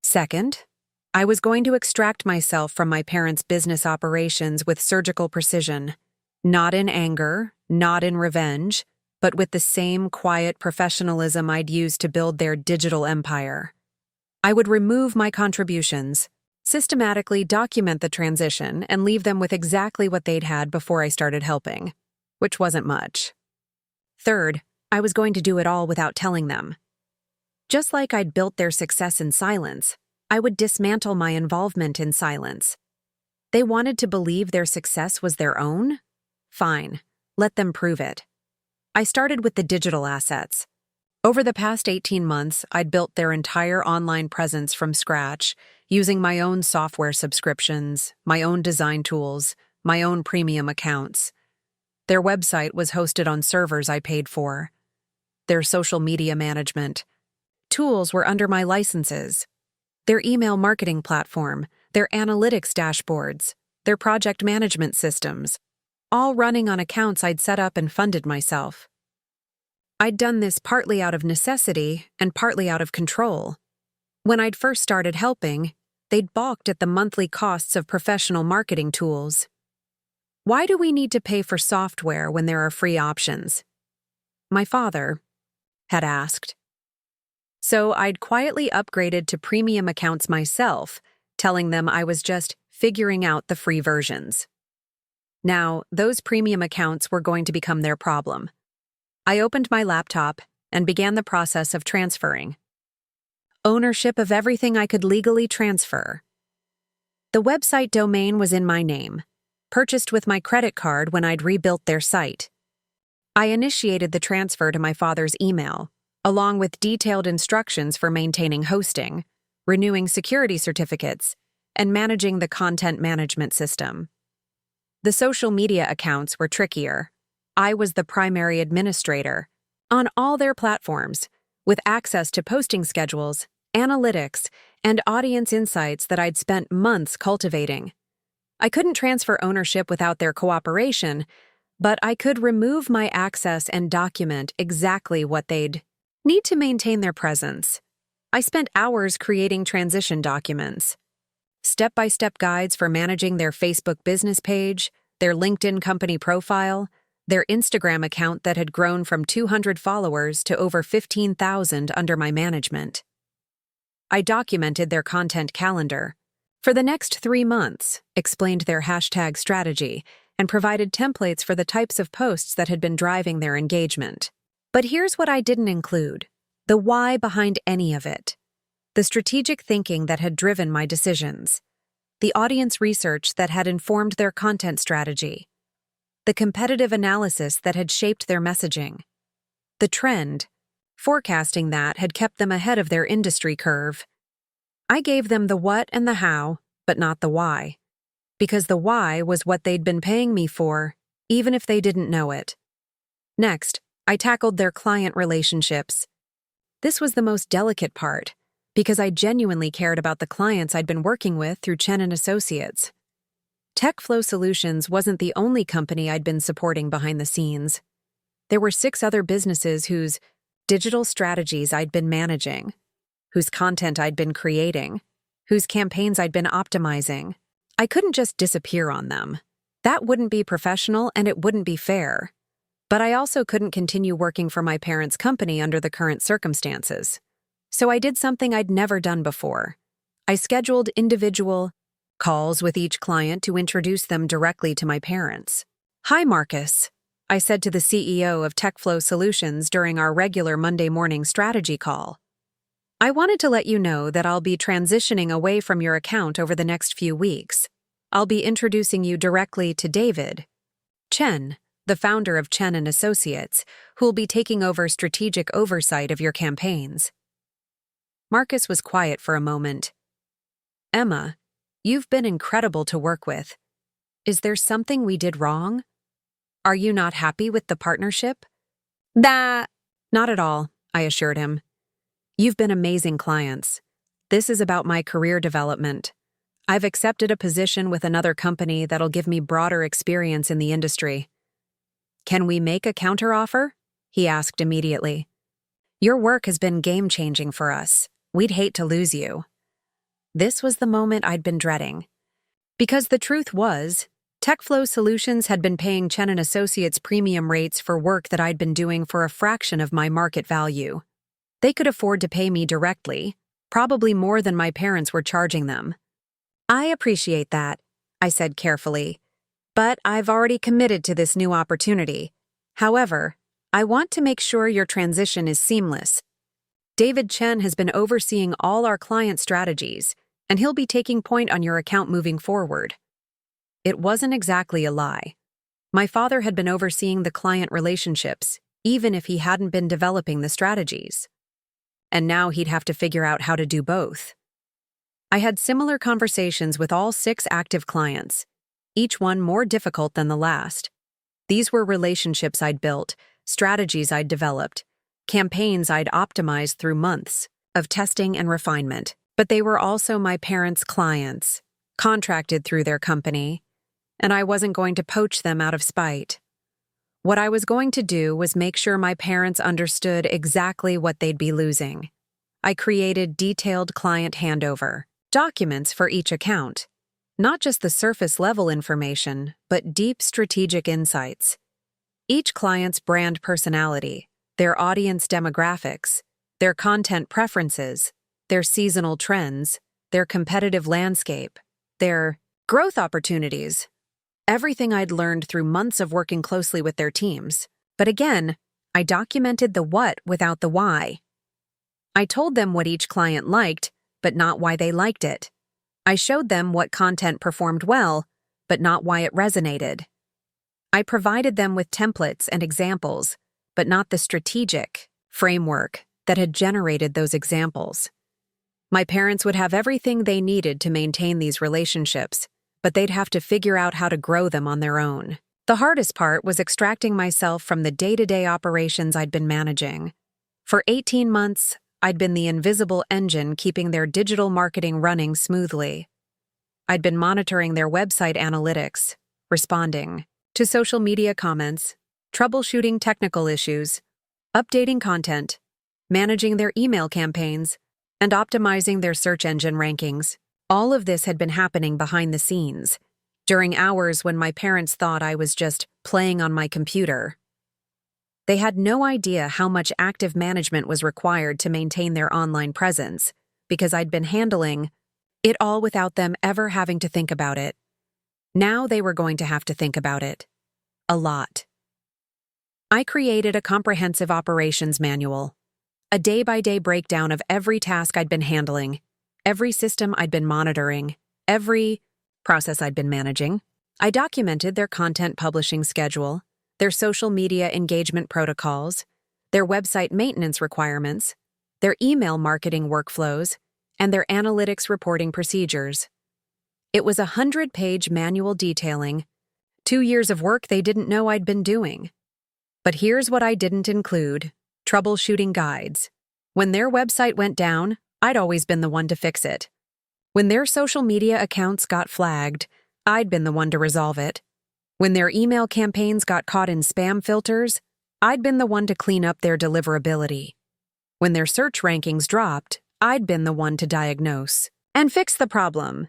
Second, I was going to extract myself from my parents' business operations with surgical precision, not in anger, not in revenge, but with the same quiet professionalism I'd used to build their digital empire. I would remove my contributions, systematically document the transition, and leave them with exactly what they'd had before I started helping, which wasn't much. Third, I was going to do it all without telling them. Just like I'd built their success in silence, I would dismantle my involvement in silence. They wanted to believe their success was their own? Fine, let them prove it. I started with the digital assets. Over the past 18 months, I'd built their entire online presence from scratch, using my own software subscriptions, my own design tools, my own premium accounts. Their website was hosted on servers I paid for. Their social media management tools were under my licenses. Their email marketing platform, their analytics dashboards, their project management systems, all running on accounts I'd set up and funded myself. I'd done this partly out of necessity and partly out of control. When I'd first started helping, they'd balked at the monthly costs of professional marketing tools. Why do we need to pay for software when there are free options? My father had asked. So I'd quietly upgraded to premium accounts myself, telling them I was just figuring out the free versions. Now, those premium accounts were going to become their problem. I opened my laptop and began the process of transferring ownership of everything I could legally transfer. The website domain was in my name, purchased with my credit card when I'd rebuilt their site. I initiated the transfer to my father's email, along with detailed instructions for maintaining hosting, renewing security certificates, and managing the content management system. The social media accounts were trickier. I was the primary administrator on all their platforms, with access to posting schedules, analytics, and audience insights that I'd spent months cultivating. I couldn't transfer ownership without their cooperation, but I could remove my access and document exactly what they'd need to maintain their presence. I spent hours creating transition documents, step-by-step guides for managing their Facebook business page, their LinkedIn company profile, their Instagram account that had grown from 200 followers to over 15,000 under my management. I documented their content calendar for the next 3 months, explained their hashtag strategy, and provided templates for the types of posts that had been driving their engagement. But here's what I didn't include: the why behind any of it, the strategic thinking that had driven my decisions, the audience research that had informed their content strategy, the competitive analysis that had shaped their messaging, the trend forecasting that had kept them ahead of their industry curve. I gave them the what and the how, but not the why, because the why was what they'd been paying me for, even if they didn't know it. Next, I tackled their client relationships. This was the most delicate part, because I genuinely cared about the clients I'd been working with through Chen Associates. TechFlow Solutions wasn't the only company I'd been supporting behind the scenes. There were 6 other businesses whose digital strategies I'd been managing, whose content I'd been creating, whose campaigns I'd been optimizing. I couldn't just disappear on them. That wouldn't be professional and it wouldn't be fair. But I also couldn't continue working for my parents' company under the current circumstances. So I did something I'd never done before. I scheduled individual calls with each client to introduce them directly to my parents. "Hi, Marcus," I said to the CEO of TechFlow Solutions during our regular Monday morning strategy call. "I wanted to let you know that I'll be transitioning away from your account over the next few weeks. I'll be introducing you directly to David Chen, the founder of Chen Associates, who'll be taking over strategic oversight of your campaigns." Marcus was quiet for a moment. "Emma, you've been incredible to work with. Is there something we did wrong? Are you not happy with the partnership?" "Not at all," I assured him. "You've been amazing clients. This is about my career development. I've accepted a position with another company that'll give me broader experience in the industry." "Can we make a counteroffer?" he asked immediately. "Your work has been game-changing for us. We'd hate to lose you." This was the moment I'd been dreading. Because the truth was, TechFlow Solutions had been paying Chen Associates premium rates for work that I'd been doing for a fraction of my market value. They could afford to pay me directly, probably more than my parents were charging them. "I appreciate that," I said carefully, "but I've already committed to this new opportunity. However, I want to make sure your transition is seamless. David Chen has been overseeing all our client strategies, and he'll be taking point on your account moving forward." It wasn't exactly a lie. My father had been overseeing the client relationships, even if he hadn't been developing the strategies. And now he'd have to figure out how to do both. I had similar conversations with all 6 active clients, each one more difficult than the last. These were relationships I'd built, strategies I'd developed, campaigns I'd optimized through months of testing and refinement. But they were also my parents' clients, contracted through their company, and I wasn't going to poach them out of spite. What I was going to do was make sure my parents understood exactly what they'd be losing. I created detailed client handover documents for each account, not just the surface-level information, but deep strategic insights. Each client's brand personality, their audience demographics, their content preferences, their seasonal trends, their competitive landscape, their growth opportunities. Everything I'd learned through months of working closely with their teams. But again, I documented the what without the why. I told them what each client liked, but not why they liked it. I showed them what content performed well, but not why it resonated. I provided them with templates and examples, but not the strategic framework that had generated those examples. My parents would have everything they needed to maintain these relationships, but they'd have to figure out how to grow them on their own. The hardest part was extracting myself from the day-to-day operations I'd been managing. For 18 months, I'd been the invisible engine keeping their digital marketing running smoothly. I'd been monitoring their website analytics, responding to social media comments, troubleshooting technical issues, updating content, managing their email campaigns, and optimizing their search engine rankings. All of this had been happening behind the scenes, during hours when my parents thought I was just playing on my computer. They had no idea how much active management was required to maintain their online presence, because I'd been handling it all without them ever having to think about it. Now they were going to have to think about it. A lot. I created a comprehensive operations manual, a day-by-day breakdown of every task I'd been handling, every system I'd been monitoring, every process I'd been managing. I documented their content publishing schedule, their social media engagement protocols, their website maintenance requirements, their email marketing workflows, and their analytics reporting procedures. It was a 100-page manual detailing 2 years of work they didn't know I'd been doing. But here's what I didn't include: troubleshooting guides. When their website went down, I'd always been the one to fix it. When their social media accounts got flagged, I'd been the one to resolve it. When their email campaigns got caught in spam filters, I'd been the one to clean up their deliverability. When their search rankings dropped, I'd been the one to diagnose and fix the problem.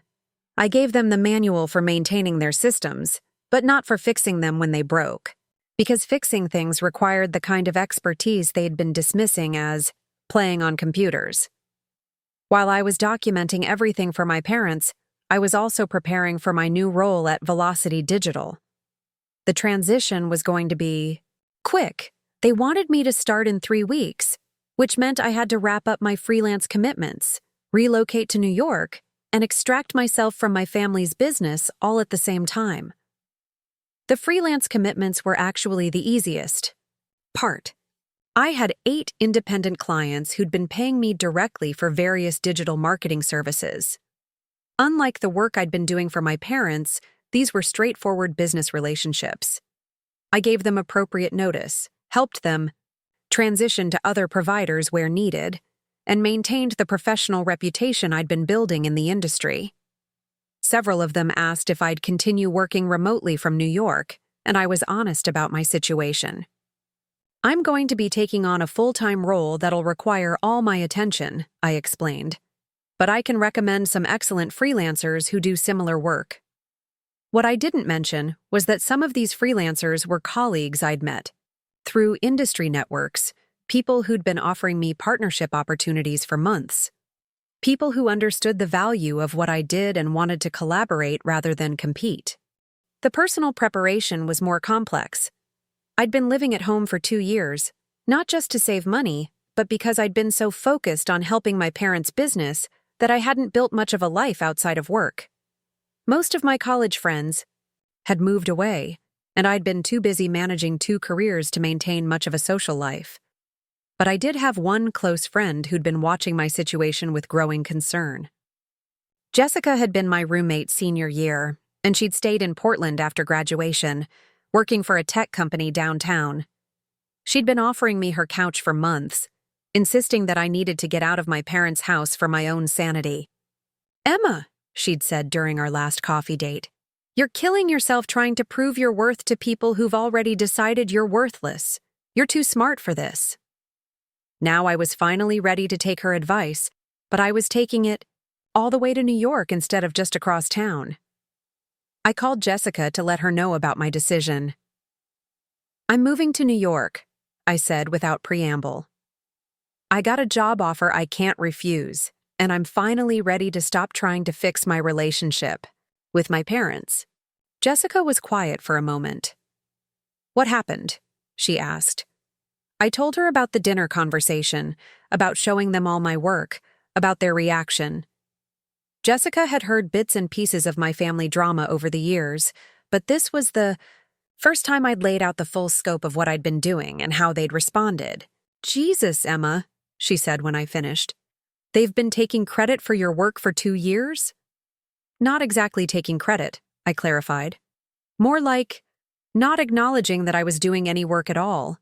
I gave them the manual for maintaining their systems, but not for fixing them when they broke, because fixing things required the kind of expertise they'd been dismissing as playing on computers. While I was documenting everything for my parents, I was also preparing for my new role at Velocity Digital. The transition was going to be quick. They wanted me to start in 3 weeks, which meant I had to wrap up my freelance commitments, relocate to New York, and extract myself from my family's business all at the same time. The freelance commitments were actually the easiest part. I had 8 independent clients who'd been paying me directly for various digital marketing services. Unlike the work I'd been doing for my parents, these were straightforward business relationships. I gave them appropriate notice, helped them transition to other providers where needed, and maintained the professional reputation I'd been building in the industry. Several of them asked if I'd continue working remotely from New York, and I was honest about my situation. I'm going to be taking on a full-time role that'll require all my attention, I explained. But I can recommend some excellent freelancers who do similar work. What I didn't mention was that some of these freelancers were colleagues I'd met through industry networks, people who'd been offering me partnership opportunities for months. People who understood the value of what I did and wanted to collaborate rather than compete. The personal preparation was more complex. I'd been living at home for 2 years, not just to save money, but because I'd been so focused on helping my parents' business that I hadn't built much of a life outside of work. Most of my college friends had moved away, and I'd been too busy managing 2 careers to maintain much of a social life. But I did have one close friend who'd been watching my situation with growing concern. Jessica had been my roommate senior year, and she'd stayed in Portland after graduation, working for a tech company downtown. She'd been offering me her couch for months, insisting that I needed to get out of my parents' house for my own sanity. "Emma," she'd said during our last coffee date, "you're killing yourself trying to prove your worth to people who've already decided you're worthless. You're too smart for this." Now I was finally ready to take her advice, but I was taking it all the way to New York instead of just across town. I called Jessica to let her know about my decision. "I'm moving to New York," I said without preamble. "I got a job offer I can't refuse, and I'm finally ready to stop trying to fix my relationship with my parents." Jessica was quiet for a moment. "What happened?" she asked. I told her about the dinner conversation, about showing them all my work, about their reaction. Jessica had heard bits and pieces of my family drama over the years, but this was the first time I'd laid out the full scope of what I'd been doing and how they'd responded. "Jesus, Emma," she said when I finished. "They've been taking credit for your work for 2 years?" "Not exactly taking credit," I clarified. "More like not acknowledging that I was doing any work at all.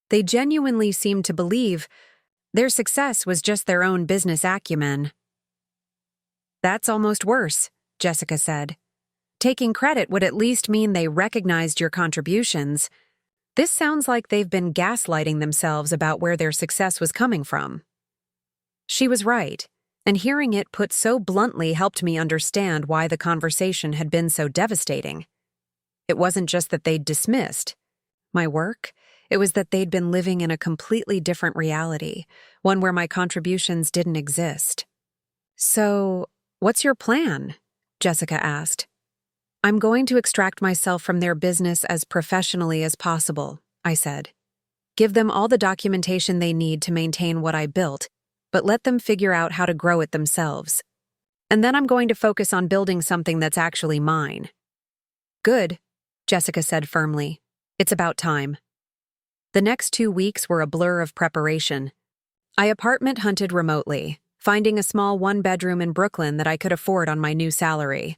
They genuinely seemed to believe their success was just their own business acumen." "That's almost worse," Jessica said. "Taking credit would at least mean they recognized your contributions. This sounds like they've been gaslighting themselves about where their success was coming from." She was right, and hearing it put so bluntly helped me understand why the conversation had been so devastating. It wasn't just that they'd dismissed my work. It was that they'd been living in a completely different reality, one where my contributions didn't exist. "So, what's your plan?" Jessica asked. "I'm going to extract myself from their business as professionally as possible," I said. "Give them all the documentation they need to maintain what I built, but let them figure out how to grow it themselves. And then I'm going to focus on building something that's actually mine." "Good," Jessica said firmly. "It's about time." The next 2 weeks were a blur of preparation. I apartment hunted remotely, finding a small 1-bedroom in Brooklyn that I could afford on my new salary.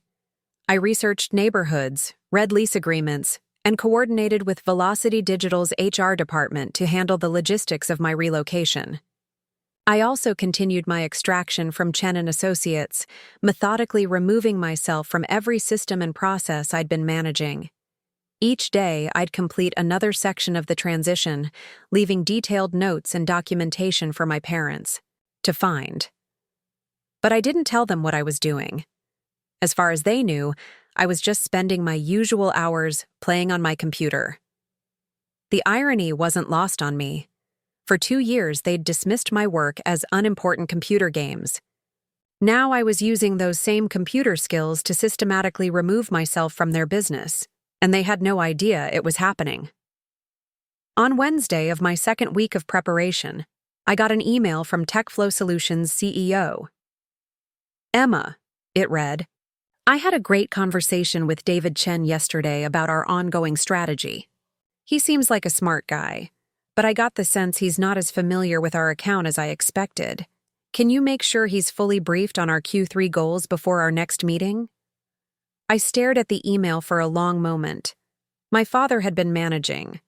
I researched neighborhoods, read lease agreements, and coordinated with Velocity Digital's HR department to handle the logistics of my relocation. I also continued my extraction from Chen Associates, methodically removing myself from every system and process I'd been managing. Each day, I'd complete another section of the transition, leaving detailed notes and documentation for my parents to find. But I didn't tell them what I was doing. As far as they knew, I was just spending my usual hours playing on my computer. The irony wasn't lost on me. For 2 years, they'd dismissed my work as unimportant computer games. Now I was using those same computer skills to systematically remove myself from their business, and they had no idea it was happening. On Wednesday of my second week of preparation, I got an email from TechFlow Solutions CEO. Emma, it read, I had a great conversation with David Chen yesterday about our ongoing strategy. He seems like a smart guy, but I got the sense he's not as familiar with our account as I expected. Can you make sure he's fully briefed on our Q3 goals before our next meeting? I stared at the email for a long moment. My father had been managing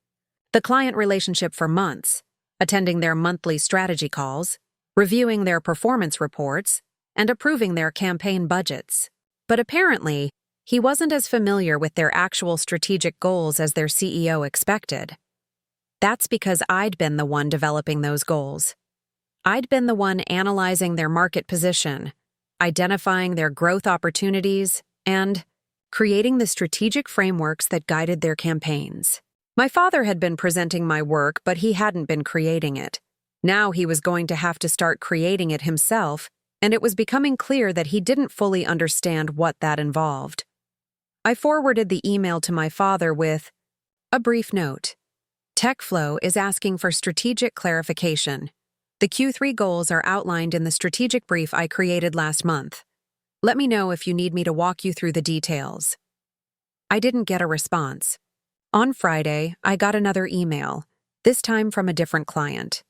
the client relationship for months, attending their monthly strategy calls, reviewing their performance reports, and approving their campaign budgets. But apparently, he wasn't as familiar with their actual strategic goals as their CEO expected. That's because I'd been the one developing those goals. I'd been the one analyzing their market position, identifying their growth opportunities, and creating the strategic frameworks that guided their campaigns. My father had been presenting my work, but he hadn't been creating it. Now he was going to have to start creating it himself, and it was becoming clear that he didn't fully understand what that involved. I forwarded the email to my father with a brief note. TechFlow is asking for strategic clarification. The Q3 goals are outlined in the strategic brief I created last month. Let me know if you need me to walk you through the details. I didn't get a response. On Friday, I got another email, this time from a different client.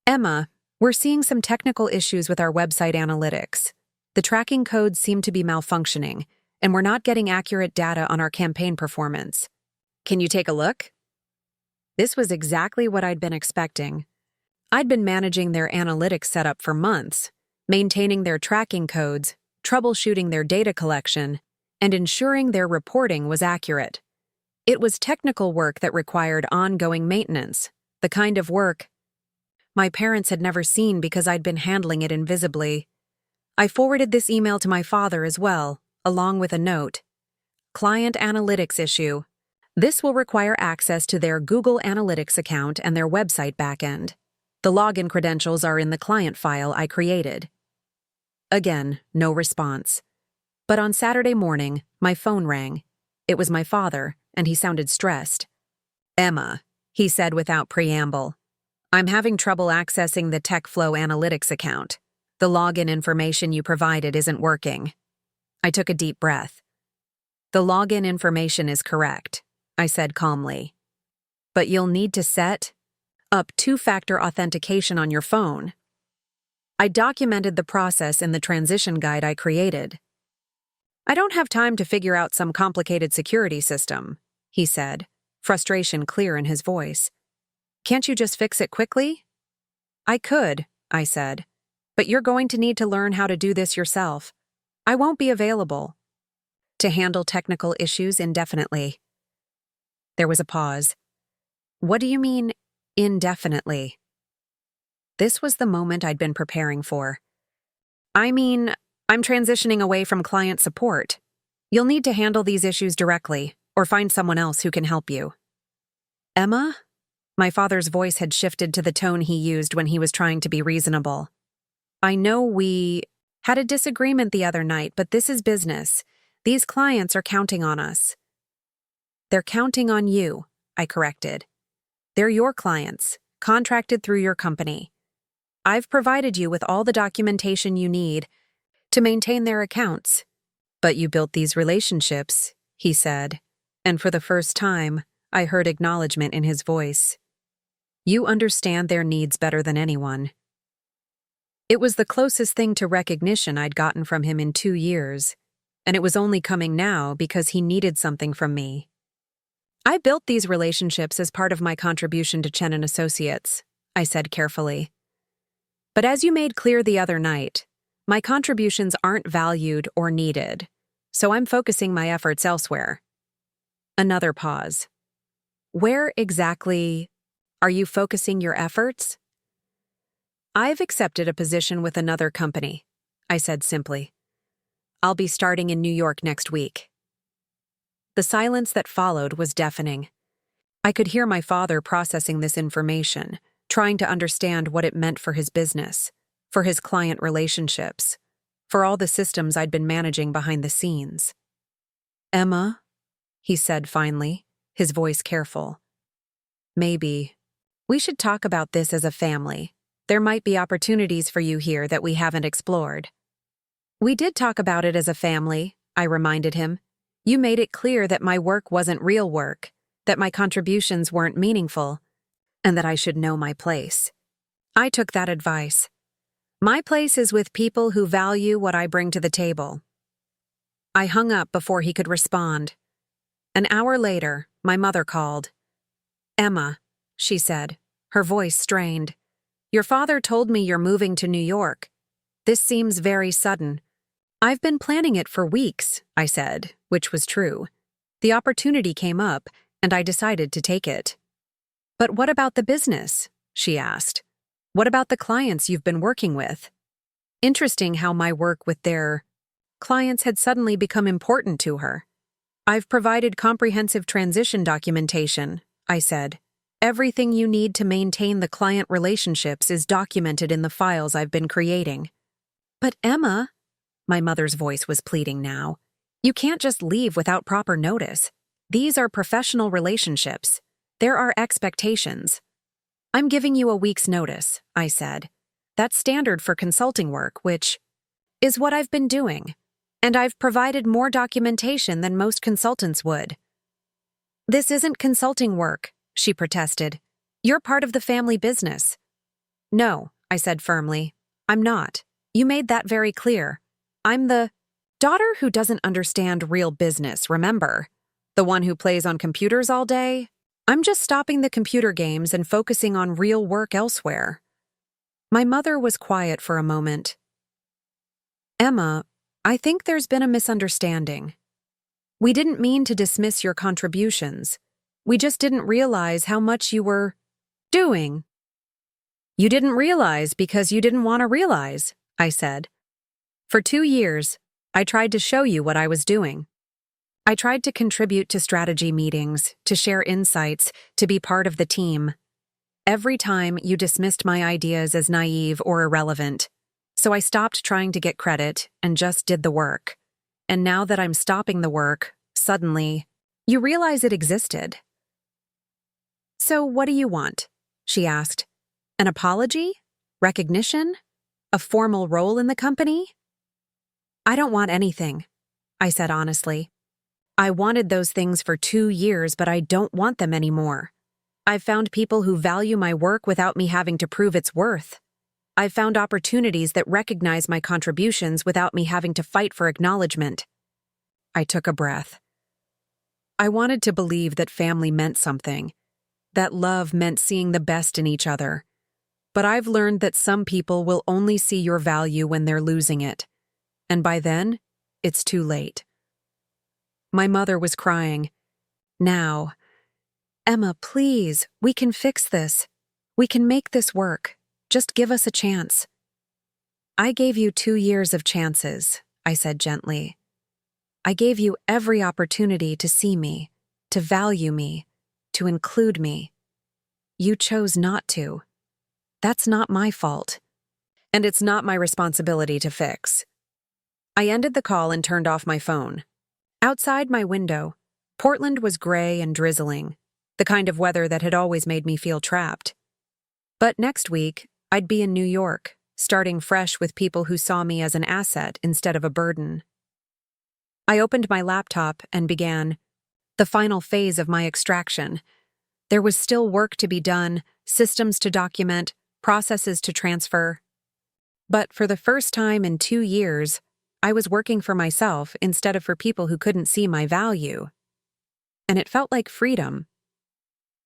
Emma, we're seeing some technical issues with our website analytics. The tracking codes seem to be malfunctioning, and we're not getting accurate data on our campaign performance. Can you take a look? This was exactly what I'd been expecting. I'd been managing their analytics setup for months, maintaining their tracking codes, troubleshooting their data collection, and ensuring their reporting was accurate. It was technical work that required ongoing maintenance, the kind of work my parents had never seen because I'd been handling it invisibly. I forwarded this email to my father as well, along with a note. Client analytics issue. This will require access to their Google Analytics account and their website backend. The login credentials are in the client file I created. Again, no response. But on Saturday morning, my phone rang. It was my father, and he sounded stressed. Emma, he said without preamble. I'm having trouble accessing the TechFlow Analytics account. The login information you provided isn't working. I took a deep breath. The login information is correct, I said calmly. But you'll need to set up two-factor authentication on your phone. I documented the process in the transition guide I created. I don't have time to figure out some complicated security system, he said, frustration clear in his voice. Can't you just fix it quickly? I could, I said, but you're going to need to learn how to do this yourself. I won't be available to handle technical issues indefinitely. There was a pause. What do you mean, indefinitely? This was the moment I'd been preparing for. I mean, I'm transitioning away from client support. You'll need to handle these issues directly, or find someone else who can help you. Emma? My father's voice had shifted to the tone he used when he was trying to be reasonable. I know we had a disagreement the other night, but this is business. These clients are counting on us. They're counting on you, I corrected. They're your clients, contracted through your company. I've provided you with all the documentation you need to maintain their accounts. But you built these relationships, he said, and for the first time, I heard acknowledgement in his voice. You understand their needs better than anyone. It was the closest thing to recognition I'd gotten from him in 2 years, and it was only coming now because he needed something from me. I built these relationships as part of my contribution to Chen Associates, I said carefully. But as you made clear the other night, my contributions aren't valued or needed, so I'm focusing my efforts elsewhere. Another pause. Where exactly are you focusing your efforts? I've accepted a position with another company, I said simply. I'll be starting in New York next week." The silence that followed was deafening. I could hear my father processing this information, trying to understand what it meant for his business, for his client relationships, for all the systems I'd been managing behind the scenes. "Emma," he said finally, his voice careful. "Maybe we should talk about this as a family. There might be opportunities for you here that we haven't explored." "We did talk about it as a family," I reminded him. "You made it clear that my work wasn't real work, that my contributions weren't meaningful, and that I should know my place." I took that advice. My place is with people who value what I bring to the table. I hung up before he could respond. An hour later, my mother called. "Emma," she said, her voice strained. "Your father told me you're moving to New York. This seems very sudden." "I've been planning it for weeks," I said, which was true. The opportunity came up, and I decided to take it. "But what about the business?" she asked. "What about the clients you've been working with?" Interesting how my work with their clients had suddenly become important to her. "I've provided comprehensive transition documentation," I said. "Everything you need to maintain the client relationships is documented in the files I've been creating." "But Emma," my mother's voice was pleading now, "you can't just leave without proper notice. These are professional relationships. There are expectations." "I'm giving you a week's notice," I said. "That's standard for consulting work, which is what I've been doing. And I've provided more documentation than most consultants would." "This isn't consulting work," she protested. "You're part of the family business." "No," I said firmly. "I'm not. You made that very clear. I'm the daughter who doesn't understand real business, remember? The one who plays on computers all day? I'm just stopping the computer games and focusing on real work elsewhere." My mother was quiet for a moment. "Emma, I think there's been a misunderstanding. We didn't mean to dismiss your contributions. We just didn't realize how much you were doing." "You didn't realize because you didn't want to realize," I said. "For 2 years, I tried to show you what I was doing. I tried to contribute to strategy meetings, to share insights, to be part of the team. Every time you dismissed my ideas as naive or irrelevant. So I stopped trying to get credit and just did the work. And now that I'm stopping the work, suddenly, you realize it existed." "So what do you want?" she asked. "An apology? Recognition? A formal role in the company?" "I don't want anything," I said honestly. "I wanted those things for 2 years, but I don't want them anymore. I've found people who value my work without me having to prove its worth. I've found opportunities that recognize my contributions without me having to fight for acknowledgement." I took a breath. I wanted to believe that family meant something, that love meant seeing the best in each other. But I've learned that some people will only see your value when they're losing it. And by then, it's too late. My mother was crying. "Now, Emma, please, we can fix this. We can make this work. Just give us a chance." "I gave you 2 years of chances," I said gently. "I gave you every opportunity to see me, to value me, to include me. You chose not to. That's not my fault. And it's not my responsibility to fix." I ended the call and turned off my phone. Outside my window, Portland was gray and drizzling, the kind of weather that had always made me feel trapped. But next week, I'd be in New York, starting fresh with people who saw me as an asset instead of a burden. I opened my laptop and began the final phase of my extraction. There was still work to be done, systems to document, processes to transfer. But for the first time in 2 years, I was working for myself instead of for people who couldn't see my value. And it felt like freedom.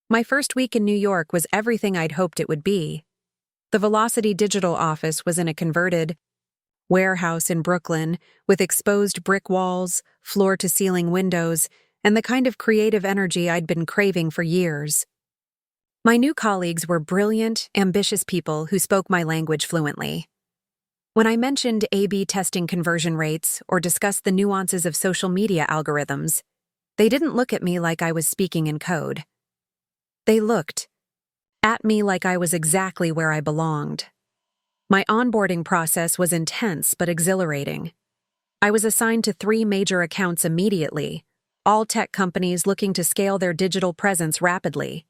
My first week in New York was everything I'd hoped it would be. The Velocity Digital office was in a converted warehouse in Brooklyn with exposed brick walls, floor-to-ceiling windows, and the kind of creative energy I'd been craving for years. My new colleagues were brilliant, ambitious people who spoke my language fluently. When I mentioned A/B testing conversion rates or discussed the nuances of social media algorithms, they didn't look at me like I was speaking in code. They looked at me like I was exactly where I belonged. My onboarding process was intense but exhilarating. I was assigned to 3 major accounts immediately, all tech companies looking to scale their digital presence rapidly.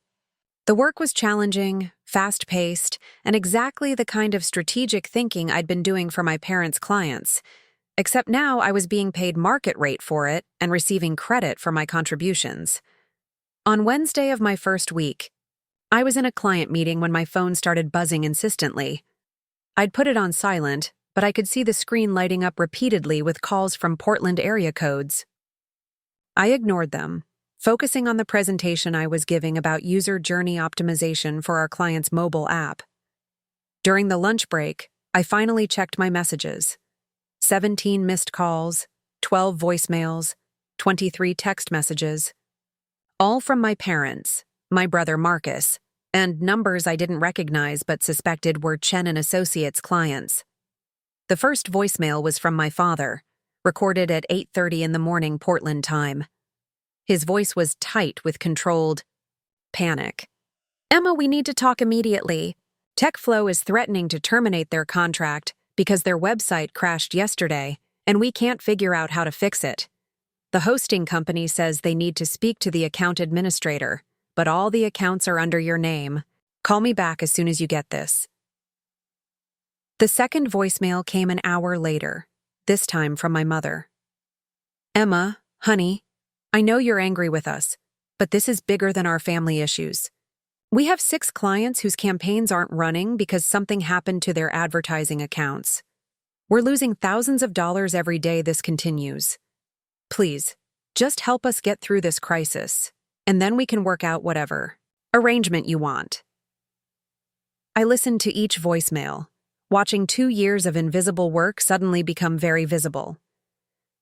The work was challenging, fast-paced, and exactly the kind of strategic thinking I'd been doing for my parents' clients, except now I was being paid market rate for it and receiving credit for my contributions. On Wednesday of my first week, I was in a client meeting when my phone started buzzing insistently. I'd put it on silent, but I could see the screen lighting up repeatedly with calls from Portland area codes. I ignored them, focusing on the presentation I was giving about user journey optimization for our client's mobile app. During the lunch break, I finally checked my messages. 17 missed calls, 12 voicemails, 23 text messages. All from my parents, my brother Marcus, and numbers I didn't recognize but suspected were Chen Associates clients. The first voicemail was from my father, recorded at 8:30 in the morning Portland time. His voice was tight with controlled panic. "Emma, we need to talk immediately. TechFlow is threatening to terminate their contract because their website crashed yesterday, and we can't figure out how to fix it. The hosting company says they need to speak to the account administrator, but all the accounts are under your name. Call me back as soon as you get this." The second voicemail came an hour later, this time from my mother. "Emma, honey, I know you're angry with us, but this is bigger than our family issues. We have 6 clients whose campaigns aren't running because something happened to their advertising accounts. We're losing thousands of dollars every day this continues. Please, just help us get through this crisis, and then we can work out whatever arrangement you want." I listened to each voicemail, watching 2 years of invisible work suddenly become very visible.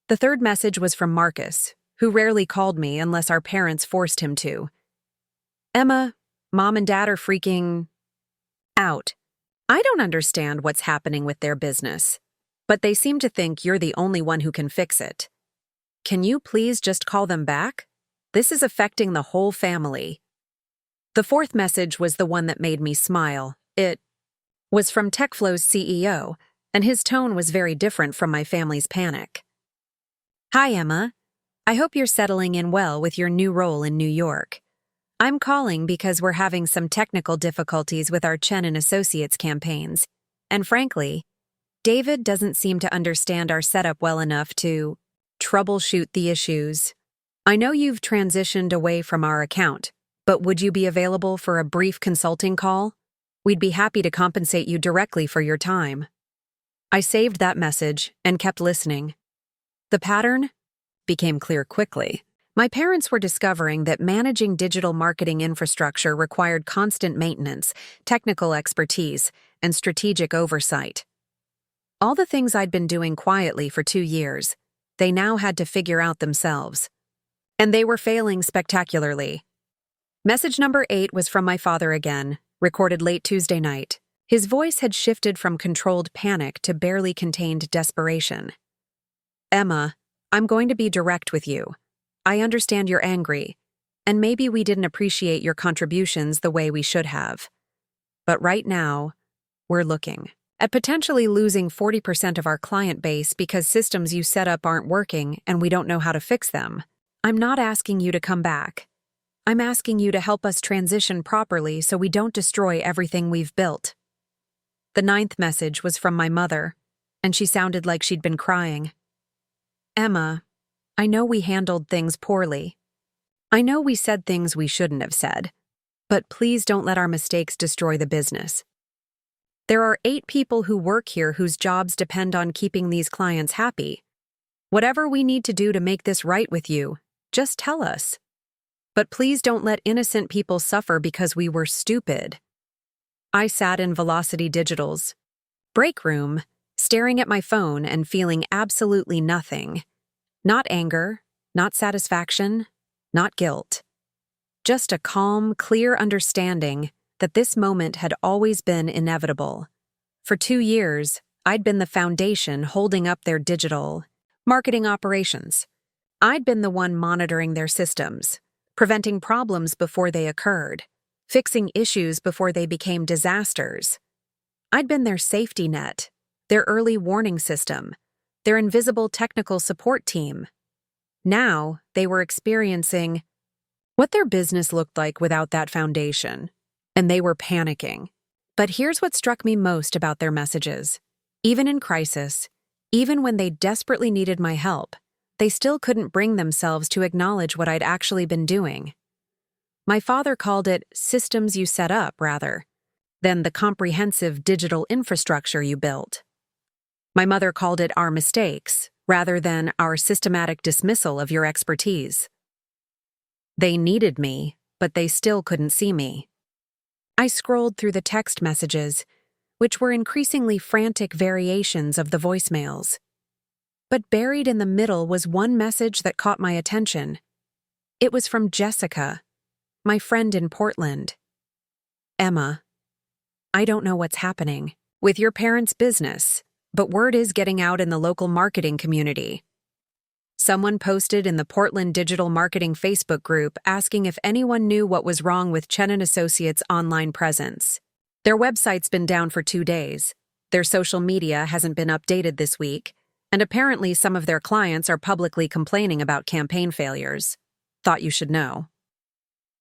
The third message was from Marcus, who rarely called me unless our parents forced him to. "Emma, Mom and Dad are freaking out. I don't understand what's happening with their business, but they seem to think you're the only one who can fix it. Can you please just call them back? This is affecting the whole family." The fourth message was the one that made me smile. It was from TechFlow's CEO, and his tone was very different from my family's panic. "Hi, Emma. I hope you're settling in well with your new role in New York. I'm calling because we're having some technical difficulties with our Chen Associates campaigns, and frankly, David doesn't seem to understand our setup well enough to troubleshoot the issues. I know you've transitioned away from our account, but would you be available for a brief consulting call? We'd be happy to compensate you directly for your time." I saved that message and kept listening. The pattern became clear quickly. My parents were discovering that managing digital marketing infrastructure required constant maintenance, technical expertise, and strategic oversight. All the things I'd been doing quietly for 2 years, they now had to figure out themselves. And they were failing spectacularly. Message number 8 was from my father again, recorded late Tuesday night. His voice had shifted from controlled panic to barely contained desperation. "Emma, I'm going to be direct with you. I understand you're angry, and maybe we didn't appreciate your contributions the way we should have. But right now, we're looking at potentially losing 40% of our client base because systems you set up aren't working and we don't know how to fix them. I'm not asking you to come back. I'm asking you to help us transition properly so we don't destroy everything we've built." The 9th message was from my mother, and she sounded like she'd been crying. "Emma, I know we handled things poorly. I know we said things we shouldn't have said, but please don't let our mistakes destroy the business. There are 8 people who work here whose jobs depend on keeping these clients happy. Whatever we need to do to make this right with you, just tell us. But please don't let innocent people suffer because we were stupid." I sat in Velocity Digital's break room, staring at my phone and feeling absolutely nothing. Not anger, not satisfaction, not guilt. Just a calm, clear understanding that this moment had always been inevitable. For 2 years, I'd been the foundation holding up their digital marketing operations. I'd been the one monitoring their systems, preventing problems before they occurred, fixing issues before they became disasters. I'd been their safety net, their early warning system, their invisible technical support team. Now, they were experiencing what their business looked like without that foundation, and they were panicking. But here's what struck me most about their messages. Even in crisis, even when they desperately needed my help, they still couldn't bring themselves to acknowledge what I'd actually been doing. My father called it systems you set up, rather than the comprehensive digital infrastructure you built. My mother called it our mistakes, rather than our systematic dismissal of your expertise. They needed me, but they still couldn't see me. I scrolled through the text messages, which were increasingly frantic variations of the voicemails. But buried in the middle was one message that caught my attention. It was from Jessica, my friend in Portland. Emma, I don't know what's happening with your parents' business, but word is getting out in the local marketing community. Someone posted in the Portland Digital Marketing Facebook group asking if anyone knew what was wrong with Chen Associates' online presence. Their website's been down for 2 days. Their social media hasn't been updated this week, and apparently some of their clients are publicly complaining about campaign failures. Thought you should know.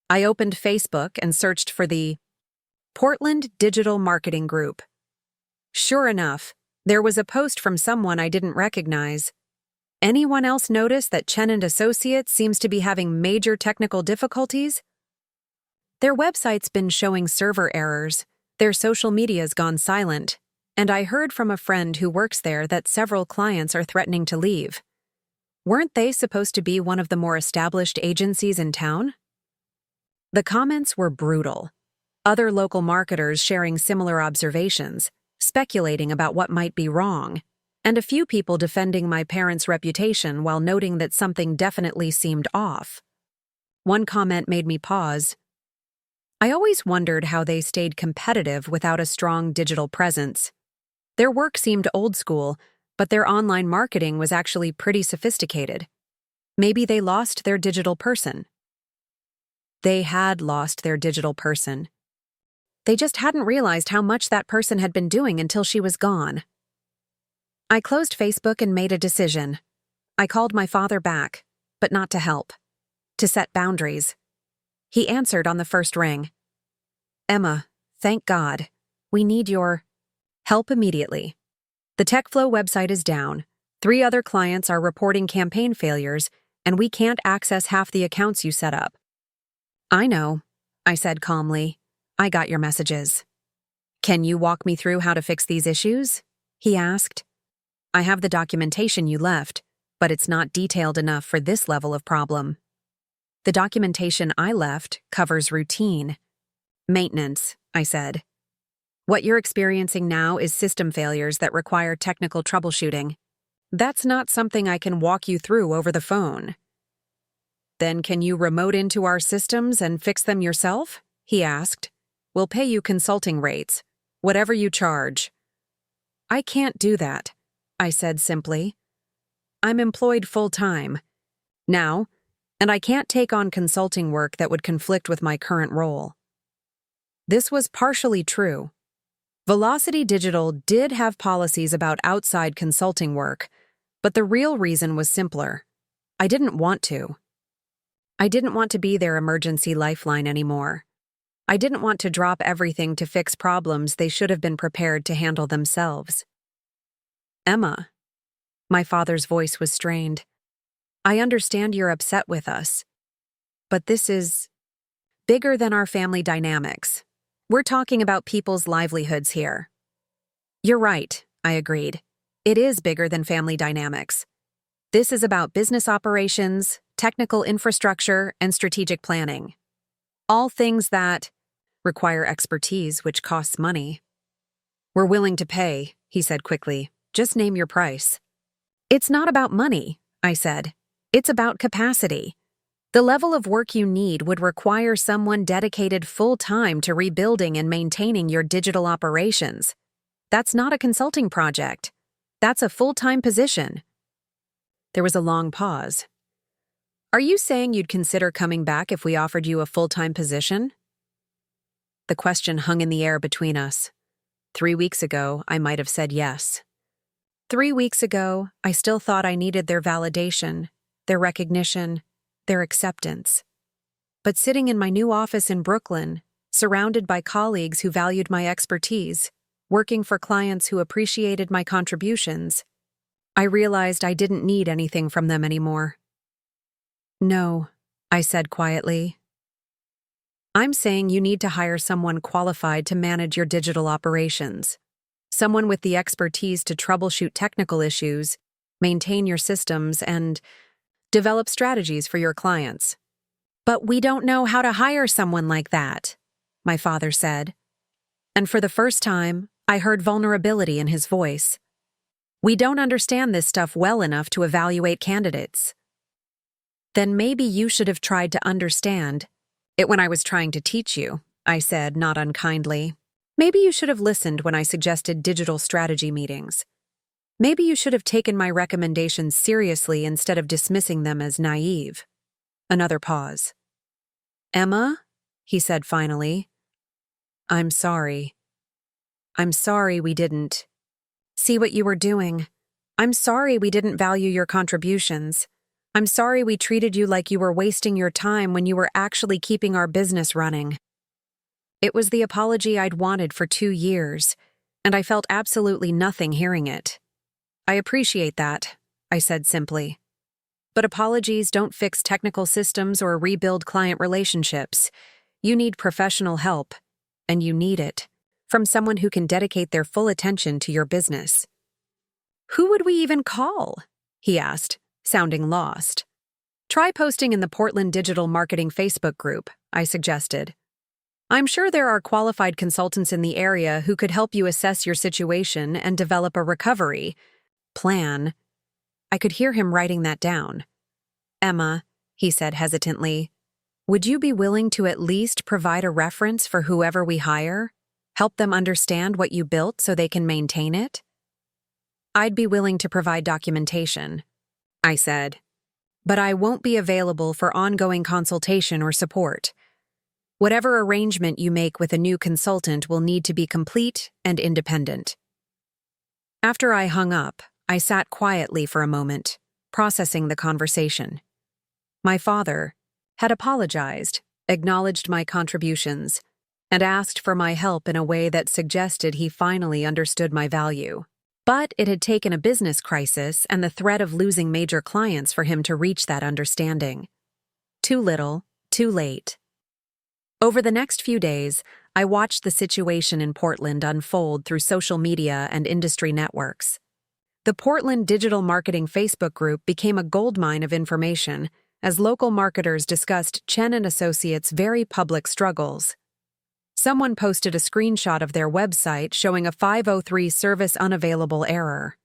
I opened Facebook and searched for the Portland Digital Marketing Group. Sure enough, there was a post from someone I didn't recognize. Anyone else notice that Chen & Associates seems to be having major technical difficulties? Their website's been showing server errors, their social media's gone silent, and I heard from a friend who works there that several clients are threatening to leave. Weren't they supposed to be one of the more established agencies in town? The comments were brutal. Other local marketers sharing similar observations, speculating about what might be wrong, and a few people defending my parents' reputation while noting that something definitely seemed off. One comment made me pause. I always wondered how they stayed competitive without a strong digital presence. Their work seemed old school, but their online marketing was actually pretty sophisticated. Maybe they lost their digital person. They had lost their digital person. They just hadn't realized how much that person had been doing until she was gone. I closed Facebook and made a decision. I called my father back, but not to help, to set boundaries. He answered on the first ring. Emma, thank God. We need your help immediately. The TechFlow website is down. 3 other clients are reporting campaign failures, and we can't access half the accounts you set up. I know, I said calmly. I got your messages. Can you walk me through how to fix these issues? He asked. I have the documentation you left, but it's not detailed enough for this level of problem. The documentation I left covers routine. Maintenance, I said. What you're experiencing now is system failures that require technical troubleshooting. That's not something I can walk you through over the phone. Then can you remote into our systems and fix them yourself? He asked. We'll pay you consulting rates, whatever you charge. I can't do that, I said simply. I'm employed full-time now, and I can't take on consulting work that would conflict with my current role. This was partially true. Velocity Digital did have policies about outside consulting work, but the real reason was simpler. I didn't want to. I didn't want to be their emergency lifeline anymore. I didn't want to drop everything to fix problems they should have been prepared to handle themselves. Emma. My father's voice was strained. I understand you're upset with us, but this is bigger than our family dynamics. We're talking about people's livelihoods here. You're right, I agreed. It is bigger than family dynamics. This is about business operations, technical infrastructure, and strategic planning. All things that require expertise, which costs money. We're willing to pay, he said quickly. Just name your price. It's not about money, I said. It's about capacity. The level of work you need would require someone dedicated full-time to rebuilding and maintaining your digital operations. That's not a consulting project. That's a full-time position." There was a long pause. "Are you saying you'd consider coming back if we offered you a full-time position?" The question hung in the air between us. 3 weeks ago, I might have said yes. 3 weeks ago, I still thought I needed their validation, their recognition, their acceptance. But sitting in my new office in Brooklyn, surrounded by colleagues who valued my expertise, working for clients who appreciated my contributions, I realized I didn't need anything from them anymore. "No," I said quietly. "I'm saying you need to hire someone qualified to manage your digital operations. Someone with the expertise to troubleshoot technical issues, maintain your systems, and develop strategies for your clients." "But we don't know how to hire someone like that," my father said. And for the first time, I heard vulnerability in his voice. "We don't understand this stuff well enough to evaluate candidates." "Then maybe you should have tried to understand it when I was trying to teach you," I said, not unkindly. "Maybe you should have listened when I suggested digital strategy meetings. Maybe you should have taken my recommendations seriously instead of dismissing them as naive." Another pause. "Emma," he said finally, "I'm sorry. I'm sorry we didn't see what you were doing. I'm sorry we didn't value your contributions. I'm sorry we treated you like you were wasting your time when you were actually keeping our business running." It was the apology I'd wanted for 2 years, and I felt absolutely nothing hearing it. "I appreciate that," I said simply. "But apologies don't fix technical systems or rebuild client relationships. You need professional help, and you need it from someone who can dedicate their full attention to your business." "Who would we even call?" he asked, sounding lost. "Try posting in the Portland Digital Marketing Facebook group," I suggested. "I'm sure there are qualified consultants in the area who could help you assess your situation and develop a recovery plan." I could hear him writing that down. "Emma," he said hesitantly, "would you be willing to at least provide a reference for whoever we hire? Help them understand what you built so they can maintain it?" "I'd be willing to provide documentation," I said, "but I won't be available for ongoing consultation or support. Whatever arrangement you make with a new consultant will need to be complete and independent." After I hung up, I sat quietly for a moment, processing the conversation. My father had apologized, acknowledged my contributions, and asked for my help in a way that suggested he finally understood my value. But it had taken a business crisis and the threat of losing major clients for him to reach that understanding. Too little, too late. Over the next few days, I watched the situation in Portland unfold through social media and industry networks. The Portland Digital Marketing Facebook group became a goldmine of information as local marketers discussed Chen Associates' very public struggles. Someone posted a screenshot of their website showing a 503 service unavailable error.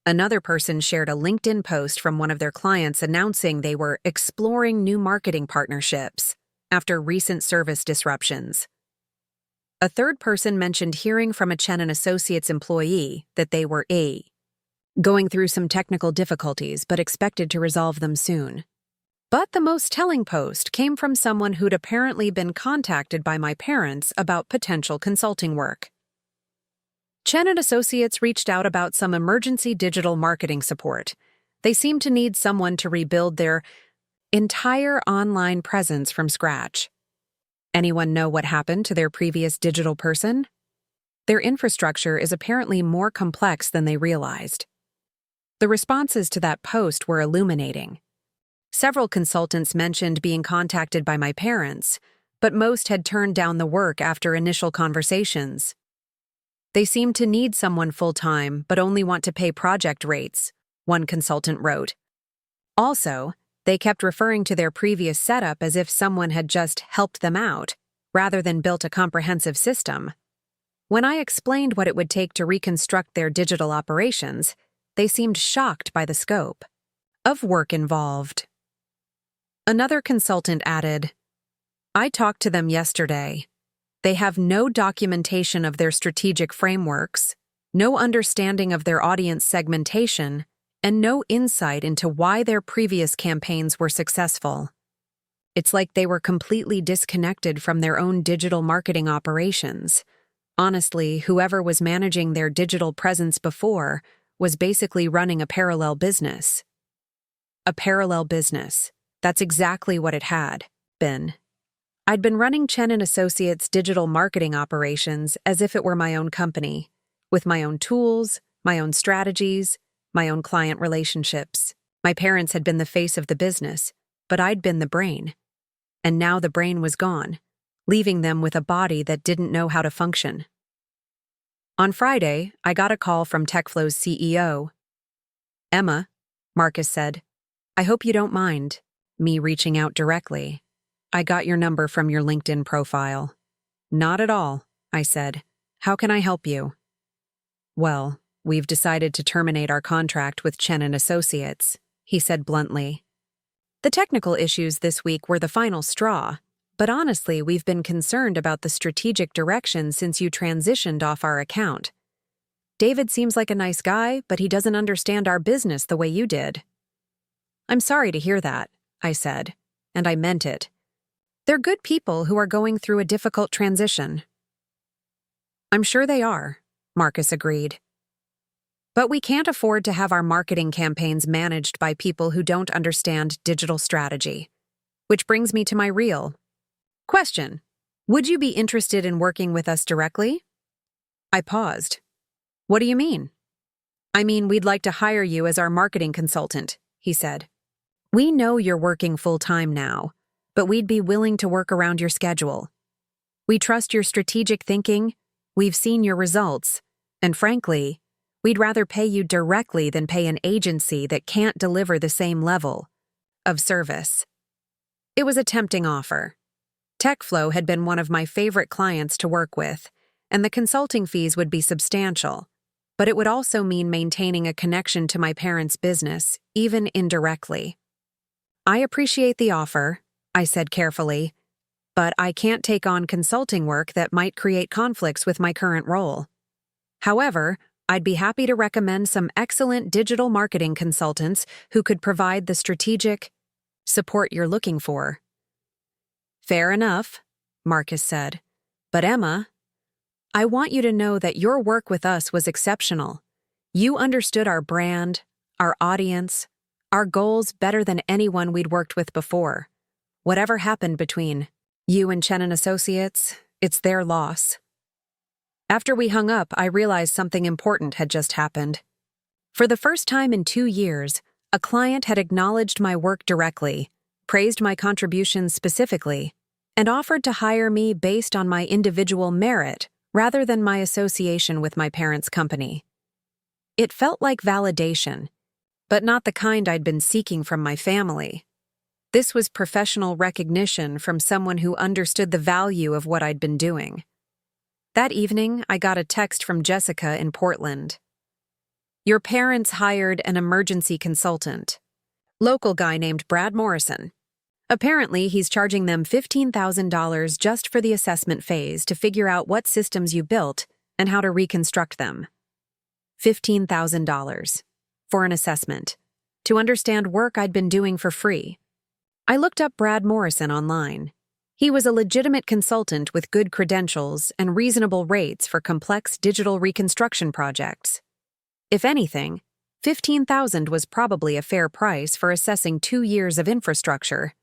Another person shared a LinkedIn post from one of their clients announcing they were exploring new marketing partnerships after recent service disruptions. A third person mentioned hearing from a Chen Associates employee that they were going through some technical difficulties but expected to resolve them soon. But the most telling post came from someone who'd apparently been contacted by my parents about potential consulting work. Chen Associates reached out about some emergency digital marketing support. They seemed to need someone to rebuild their entire online presence from scratch. Anyone know what happened to their previous digital person? Their infrastructure is apparently more complex than they realized. The responses to that post were illuminating. Several consultants mentioned being contacted by my parents, but most had turned down the work after initial conversations. They seemed to need someone full-time but only want to pay project rates, one consultant wrote. Also, they kept referring to their previous setup as if someone had just helped them out, rather than built a comprehensive system. When I explained what it would take to reconstruct their digital operations, they seemed shocked by the scope of work involved. Another consultant added, "I talked to them yesterday. They have no documentation of their strategic frameworks, no understanding of their audience segmentation, and no insight into why their previous campaigns were successful. It's like they were completely disconnected from their own digital marketing operations. Honestly, whoever was managing their digital presence before was basically running a parallel business. A parallel business. That's exactly what it had been. I'd been running Chen Associates digital marketing operations as if it were my own company, with my own tools, my own strategies, my own client relationships. My parents had been the face of the business, but I'd been the brain. And now the brain was gone, leaving them with a body that didn't know how to function. On Friday, I got a call from TechFlow's CEO. "Emma," Marcus said, "I hope you don't mind me reaching out directly. I got your number from your LinkedIn profile." "Not at all," I said. "How can I help you?" "Well, we've decided to terminate our contract with Chen Associates," he said bluntly. "The technical issues this week were the final straw, but honestly, we've been concerned about the strategic direction since you transitioned off our account. David seems like a nice guy, but he doesn't understand our business the way you did." "I'm sorry to hear that," I said, and I meant it. "They're good people who are going through a difficult transition." "I'm sure they are," Marcus agreed. "But we can't afford to have our marketing campaigns managed by people who don't understand digital strategy. Which brings me to my real question. Would you be interested in working with us directly?" I paused. "What do you mean?" "I mean, we'd like to hire you as our marketing consultant," he said. "We know you're working full-time now, but we'd be willing to work around your schedule. We trust your strategic thinking, we've seen your results, and frankly, we'd rather pay you directly than pay an agency that can't deliver the same level of service." It was a tempting offer. TechFlow had been one of my favorite clients to work with, and the consulting fees would be substantial, but it would also mean maintaining a connection to my parents' business, even indirectly. "I appreciate the offer," I said carefully, "but I can't take on consulting work that might create conflicts with my current role. However, I'd be happy to recommend some excellent digital marketing consultants who could provide the strategic support you're looking for." "Fair enough," Marcus said. "But Emma, I want you to know that your work with us was exceptional. You understood our brand, our audience, our goals better than anyone we'd worked with before. Whatever happened between you and Chen Associates, it's their loss." After we hung up, I realized something important had just happened. For the first time in 2 years, a client had acknowledged my work directly, praised my contributions specifically, and offered to hire me based on my individual merit rather than my association with my parents' company. It felt like validation, but not the kind I'd been seeking from my family. This was professional recognition from someone who understood the value of what I'd been doing. That evening, I got a text from Jessica in Portland. "Your parents hired an emergency consultant. Local guy named Brad Morrison. Apparently, he's charging them $15,000 just for the assessment phase to figure out what systems you built and how to reconstruct them. $15,000 for an assessment, to understand work I'd been doing for free." I looked up Brad Morrison online. He was a legitimate consultant with good credentials and reasonable rates for complex digital reconstruction projects. If anything, $15,000 was probably a fair price for assessing 2 years of infrastructure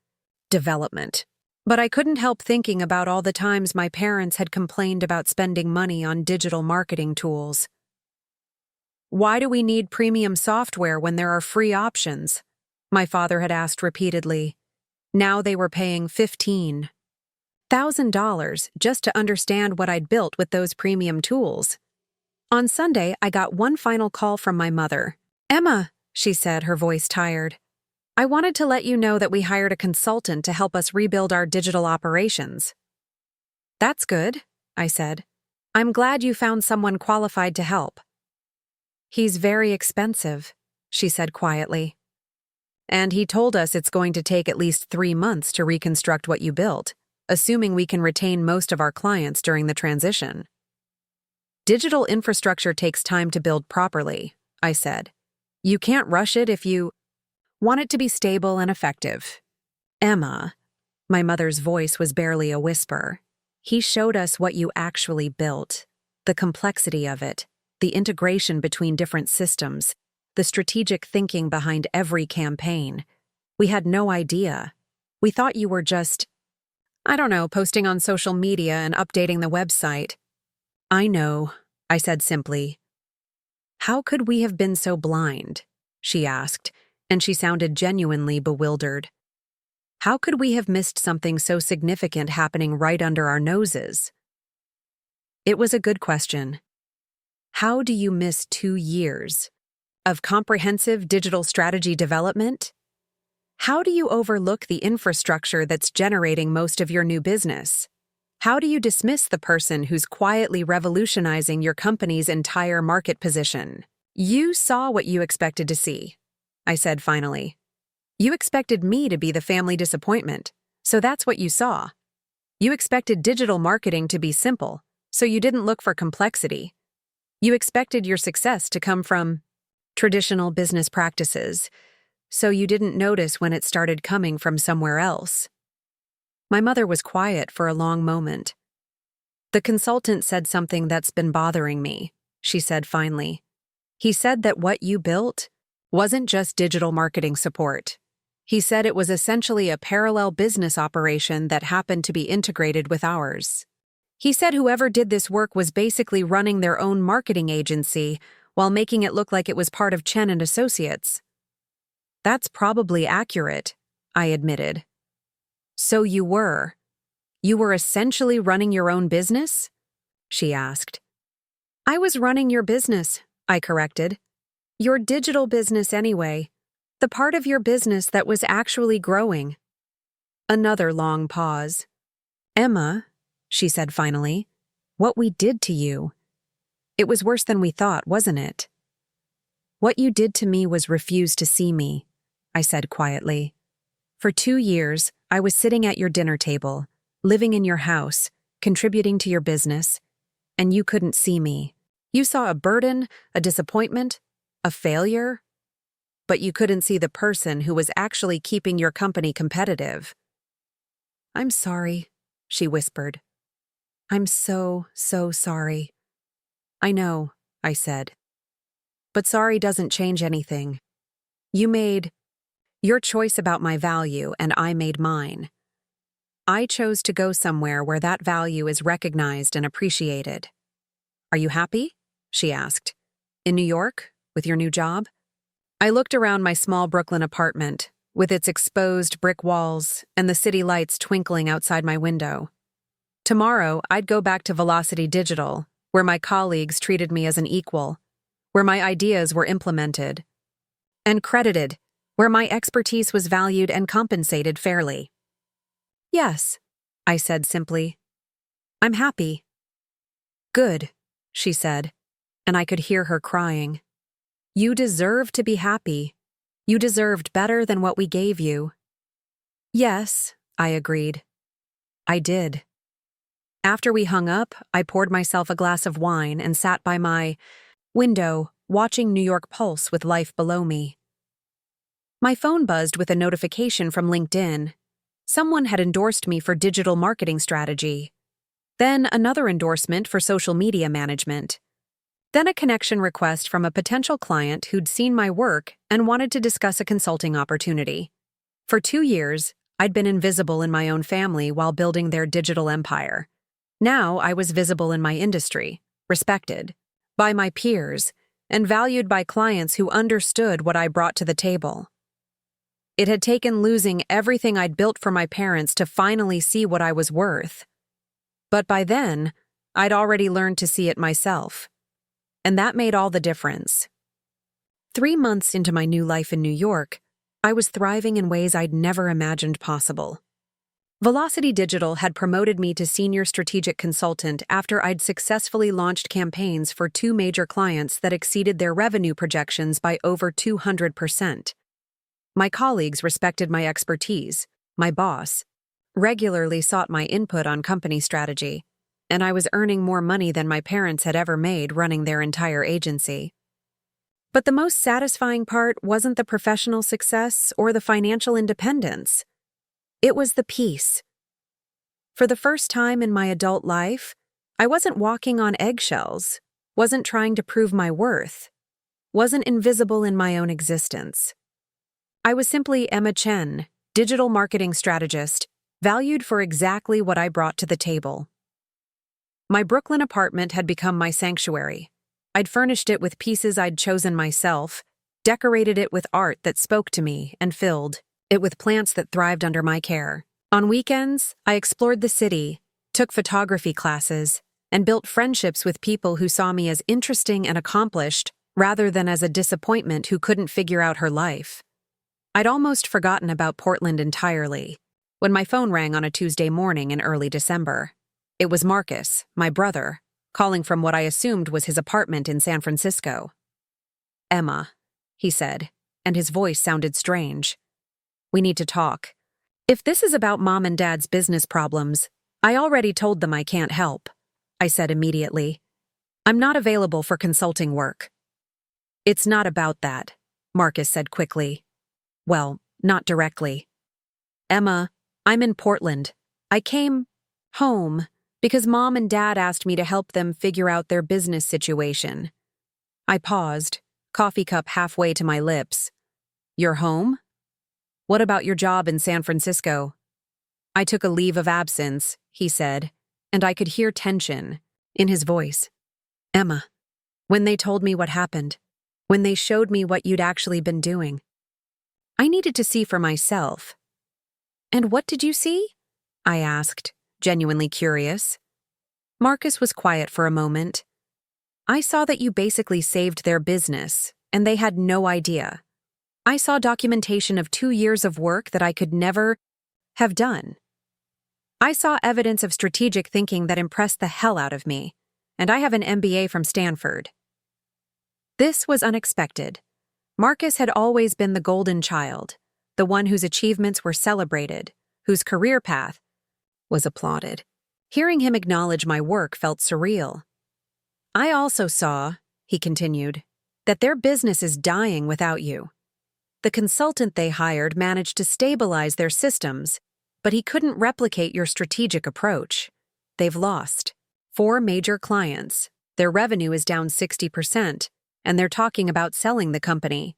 development. But I couldn't help thinking about all the times my parents had complained about spending money on digital marketing tools. "Why do we need premium software when there are free options?" my father had asked repeatedly. Now they were paying $15,000 just to understand what I'd built with those premium tools. On Sunday, I got one final call from my mother. "Emma," she said, her voice tired, "I wanted to let you know that we hired a consultant to help us rebuild our digital operations." "That's good," I said. "I'm glad you found someone qualified to help." "He's very expensive," she said quietly. "And he told us it's going to take at least 3 months to reconstruct what you built." assuming we can retain most of our clients during the transition. Digital infrastructure takes time to build properly, I said. You can't rush it if you want it to be stable and effective. Emma, my mother's voice was barely a whisper. He showed us what you actually built, the complexity of it, the integration between different systems, the strategic thinking behind every campaign. We had no idea. We thought you were just, posting on social media and updating the website. I know, I said simply. How could we have been so blind? She asked, and she sounded genuinely bewildered. How could we have missed something so significant happening right under our noses? It was a good question. How do you miss 2 years of comprehensive digital strategy development? How do you overlook the infrastructure that's generating most of your new business? How do you dismiss the person who's quietly revolutionizing your company's entire market position? You saw what you expected to see, I said finally. You expected me to be the family disappointment, so that's what you saw. You expected digital marketing to be simple, so you didn't look for complexity. You expected your success to come from traditional business practices, so you didn't notice when it started coming from somewhere else. My mother was quiet for a long moment. The consultant said something that's been bothering me, she said finally. He said that what you built wasn't just digital marketing support. He said it was essentially a parallel business operation that happened to be integrated with ours. He said whoever did this work was basically running their own marketing agency while making it look like it was part of Chen Associates. That's probably accurate, I admitted. So you were essentially running your own business? She asked. I was running your business, I corrected. Your digital business anyway, the part of your business that was actually growing. Another long pause. Emma, she said finally, what we did to you. It was worse than we thought, wasn't it? What you did to me was refuse to see me, I said quietly. For 2 years, I was sitting at your dinner table, living in your house, contributing to your business, and you couldn't see me. You saw a burden, a disappointment, a failure, but you couldn't see the person who was actually keeping your company competitive. I'm sorry, she whispered. I'm so sorry. I know, I said. But sorry doesn't change anything. You made your choice about my value, and I made mine. I chose to go somewhere where that value is recognized and appreciated. Are you happy? She asked. In New York, with your new job? I looked around my small Brooklyn apartment, with its exposed brick walls and the city lights twinkling outside my window. Tomorrow, I'd go back to Velocity Digital, where my colleagues treated me as an equal, where my ideas were implemented and credited, where my expertise was valued and compensated fairly. Yes, I said simply. I'm happy. Good, she said, and I could hear her crying. You deserve to be happy. You deserved better than what we gave you. Yes, I agreed. I did. After we hung up, I poured myself a glass of wine and sat by my window, watching New York pulse with life below me. My phone buzzed with a notification from LinkedIn. Someone had endorsed me for digital marketing strategy. Then another endorsement for social media management. Then a connection request from a potential client who'd seen my work and wanted to discuss a consulting opportunity. For 2 years, I'd been invisible in my own family while building their digital empire. Now I was visible in my industry, respected by my peers, and valued by clients who understood what I brought to the table. It had taken losing everything I'd built for my parents to finally see what I was worth. But by then, I'd already learned to see it myself. And that made all the difference. 3 months into my new life in New York, I was thriving in ways I'd never imagined possible. Velocity Digital had promoted me to senior strategic consultant after I'd successfully launched campaigns for 2 major clients that exceeded their revenue projections by over 200%. My colleagues respected my expertise, my boss, regularly sought my input on company strategy, and I was earning more money than my parents had ever made running their entire agency. But the most satisfying part wasn't the professional success or the financial independence. It was the peace. For the first time in my adult life, I wasn't walking on eggshells, wasn't trying to prove my worth, wasn't invisible in my own existence. I was simply Emma Chen, digital marketing strategist, valued for exactly what I brought to the table. My Brooklyn apartment had become my sanctuary. I'd furnished it with pieces I'd chosen myself, decorated it with art that spoke to me, and filled it with plants that thrived under my care. On weekends, I explored the city, took photography classes, and built friendships with people who saw me as interesting and accomplished rather than as a disappointment who couldn't figure out her life. I'd almost forgotten about Portland entirely when my phone rang on a Tuesday morning in early December. It was Marcus, my brother, calling from what I assumed was his apartment in San Francisco. "Emma," he said, and his voice sounded strange. "We need to talk. If this is about Mom and Dad's business problems, I already told them I can't help," I said immediately. "I'm not available for consulting work." "It's not about that," Marcus said quickly. "Well, not directly. Emma, I'm in Portland. I came home because Mom and Dad asked me to help them figure out their business situation." I paused, coffee cup halfway to my lips. "You're home? What about your job in San Francisco?" "I took a leave of absence," he said, and I could hear tension in his voice. "Emma, when they told me what happened, when they showed me what you'd actually been doing, I needed to see for myself." "And what did you see?" I asked, genuinely curious. Marcus was quiet for a moment. "I saw that you basically saved their business, and they had no idea. I saw documentation of 2 years of work that I could never have done. I saw evidence of strategic thinking that impressed the hell out of me, and I have an MBA from Stanford." This was unexpected. Marcus had always been the golden child, the one whose achievements were celebrated, whose career path was applauded. Hearing him acknowledge my work felt surreal. "I also saw," he continued, "that their business is dying without you. The consultant they hired managed to stabilize their systems, but he couldn't replicate your strategic approach. They've lost 4 major clients. Their revenue is down 60%, and they're talking about selling the company."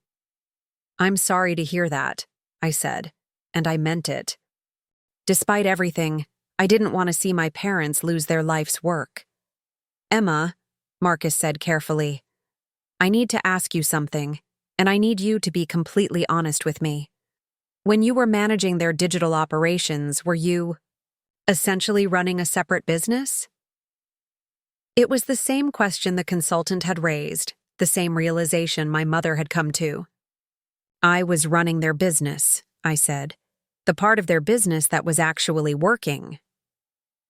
"I'm sorry to hear that," I said, and I meant it. Despite everything, I didn't want to see my parents lose their life's work. "Emma," Marcus said carefully, "I need to ask you something, and I need you to be completely honest with me. When you were managing their digital operations, were you essentially running a separate business?" It was the same question the consultant had raised, the same realization my mother had come to. "I was running their business," I said. "The part of their business that was actually working."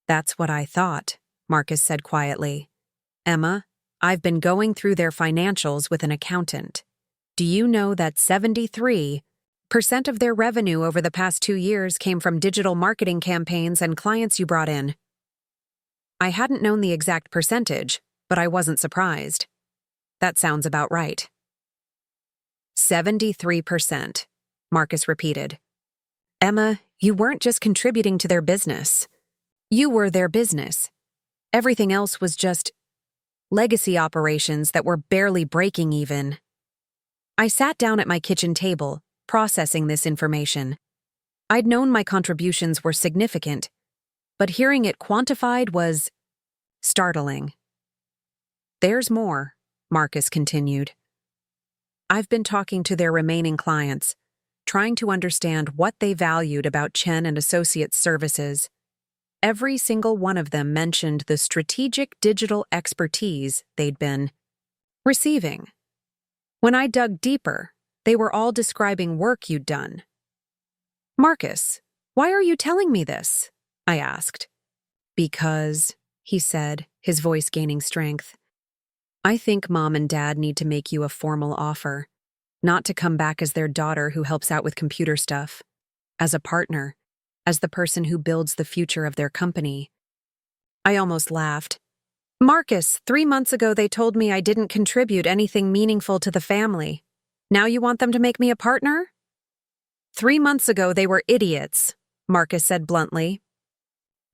"That's what I thought," Marcus said quietly. "Emma, I've been going through their financials with an accountant. Do you know that 73% of their revenue over the past 2 years came from digital marketing campaigns and clients you brought in?" I hadn't known the exact percentage, but I wasn't surprised. "That sounds about right." 73%, Marcus repeated. "Emma, you weren't just contributing to their business. You were their business. Everything else was just legacy operations that were barely breaking even." I sat down at my kitchen table, processing this information. I'd known my contributions were significant, but hearing it quantified was startling. "There's more," Marcus continued. "I've been talking to their remaining clients, trying to understand what they valued about Chen Associates services. Every single one of them mentioned the strategic digital expertise they'd been receiving. When I dug deeper, they were all describing work you'd done." "Marcus, why are you telling me this?" I asked. "Because," he said, his voice gaining strength, "I think Mom and Dad need to make you a formal offer, not to come back as their daughter who helps out with computer stuff, as a partner, as the person who builds the future of their company. I almost laughed. Marcus, 3 months ago they told me I didn't contribute anything meaningful to the family. Now you want them to make me a partner? 3 months ago they were idiots, Marcus said bluntly.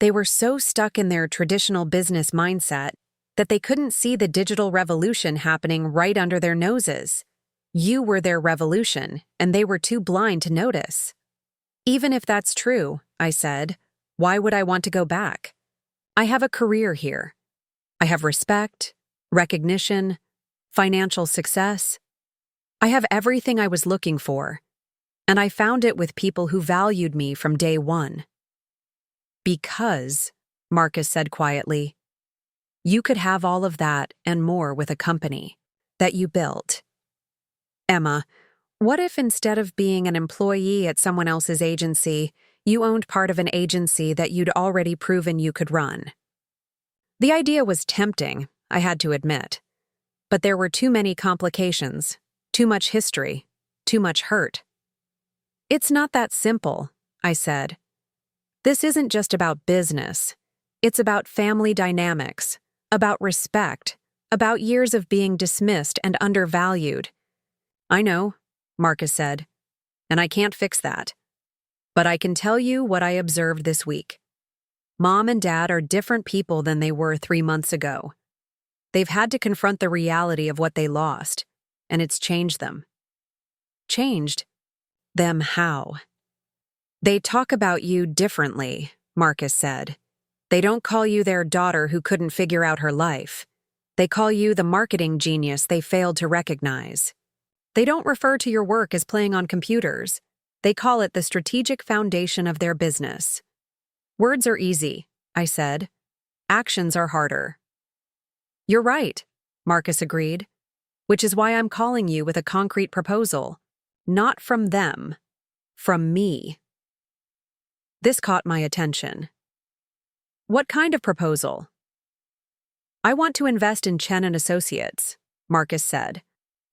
They were so stuck in their traditional business mindset that they couldn't see the digital revolution happening right under their noses. You were their revolution, and they were too blind to notice. Even if that's true, I said, why would I want to go back? I have a career here. I have respect, recognition, financial success. I have everything I was looking for, and I found it with people who valued me from day one. Because, Marcus said quietly, you could have all of that and more with a company that you built. Emma, what if instead of being an employee at someone else's agency, you owned part of an agency that you'd already proven you could run? The idea was tempting, I had to admit. But there were too many complications, too much history, too much hurt. It's not that simple, I said. This isn't just about business. It's about family dynamics, about respect, about years of being dismissed and undervalued. I know, Marcus said, and I can't fix that. But I can tell you what I observed this week. Mom and Dad are different people than they were 3 months ago. They've had to confront the reality of what they lost, and it's changed them. Changed? Them how? They talk about you differently, Marcus said. They don't call you their daughter who couldn't figure out her life. They call you the marketing genius they failed to recognize. They don't refer to your work as playing on computers. They call it the strategic foundation of their business. Words are easy, I said. Actions are harder. You're right, Marcus agreed, which is why I'm calling you with a concrete proposal. Not from them, from me. This caught my attention. What kind of proposal? I want to invest in Chen Associates, Marcus said.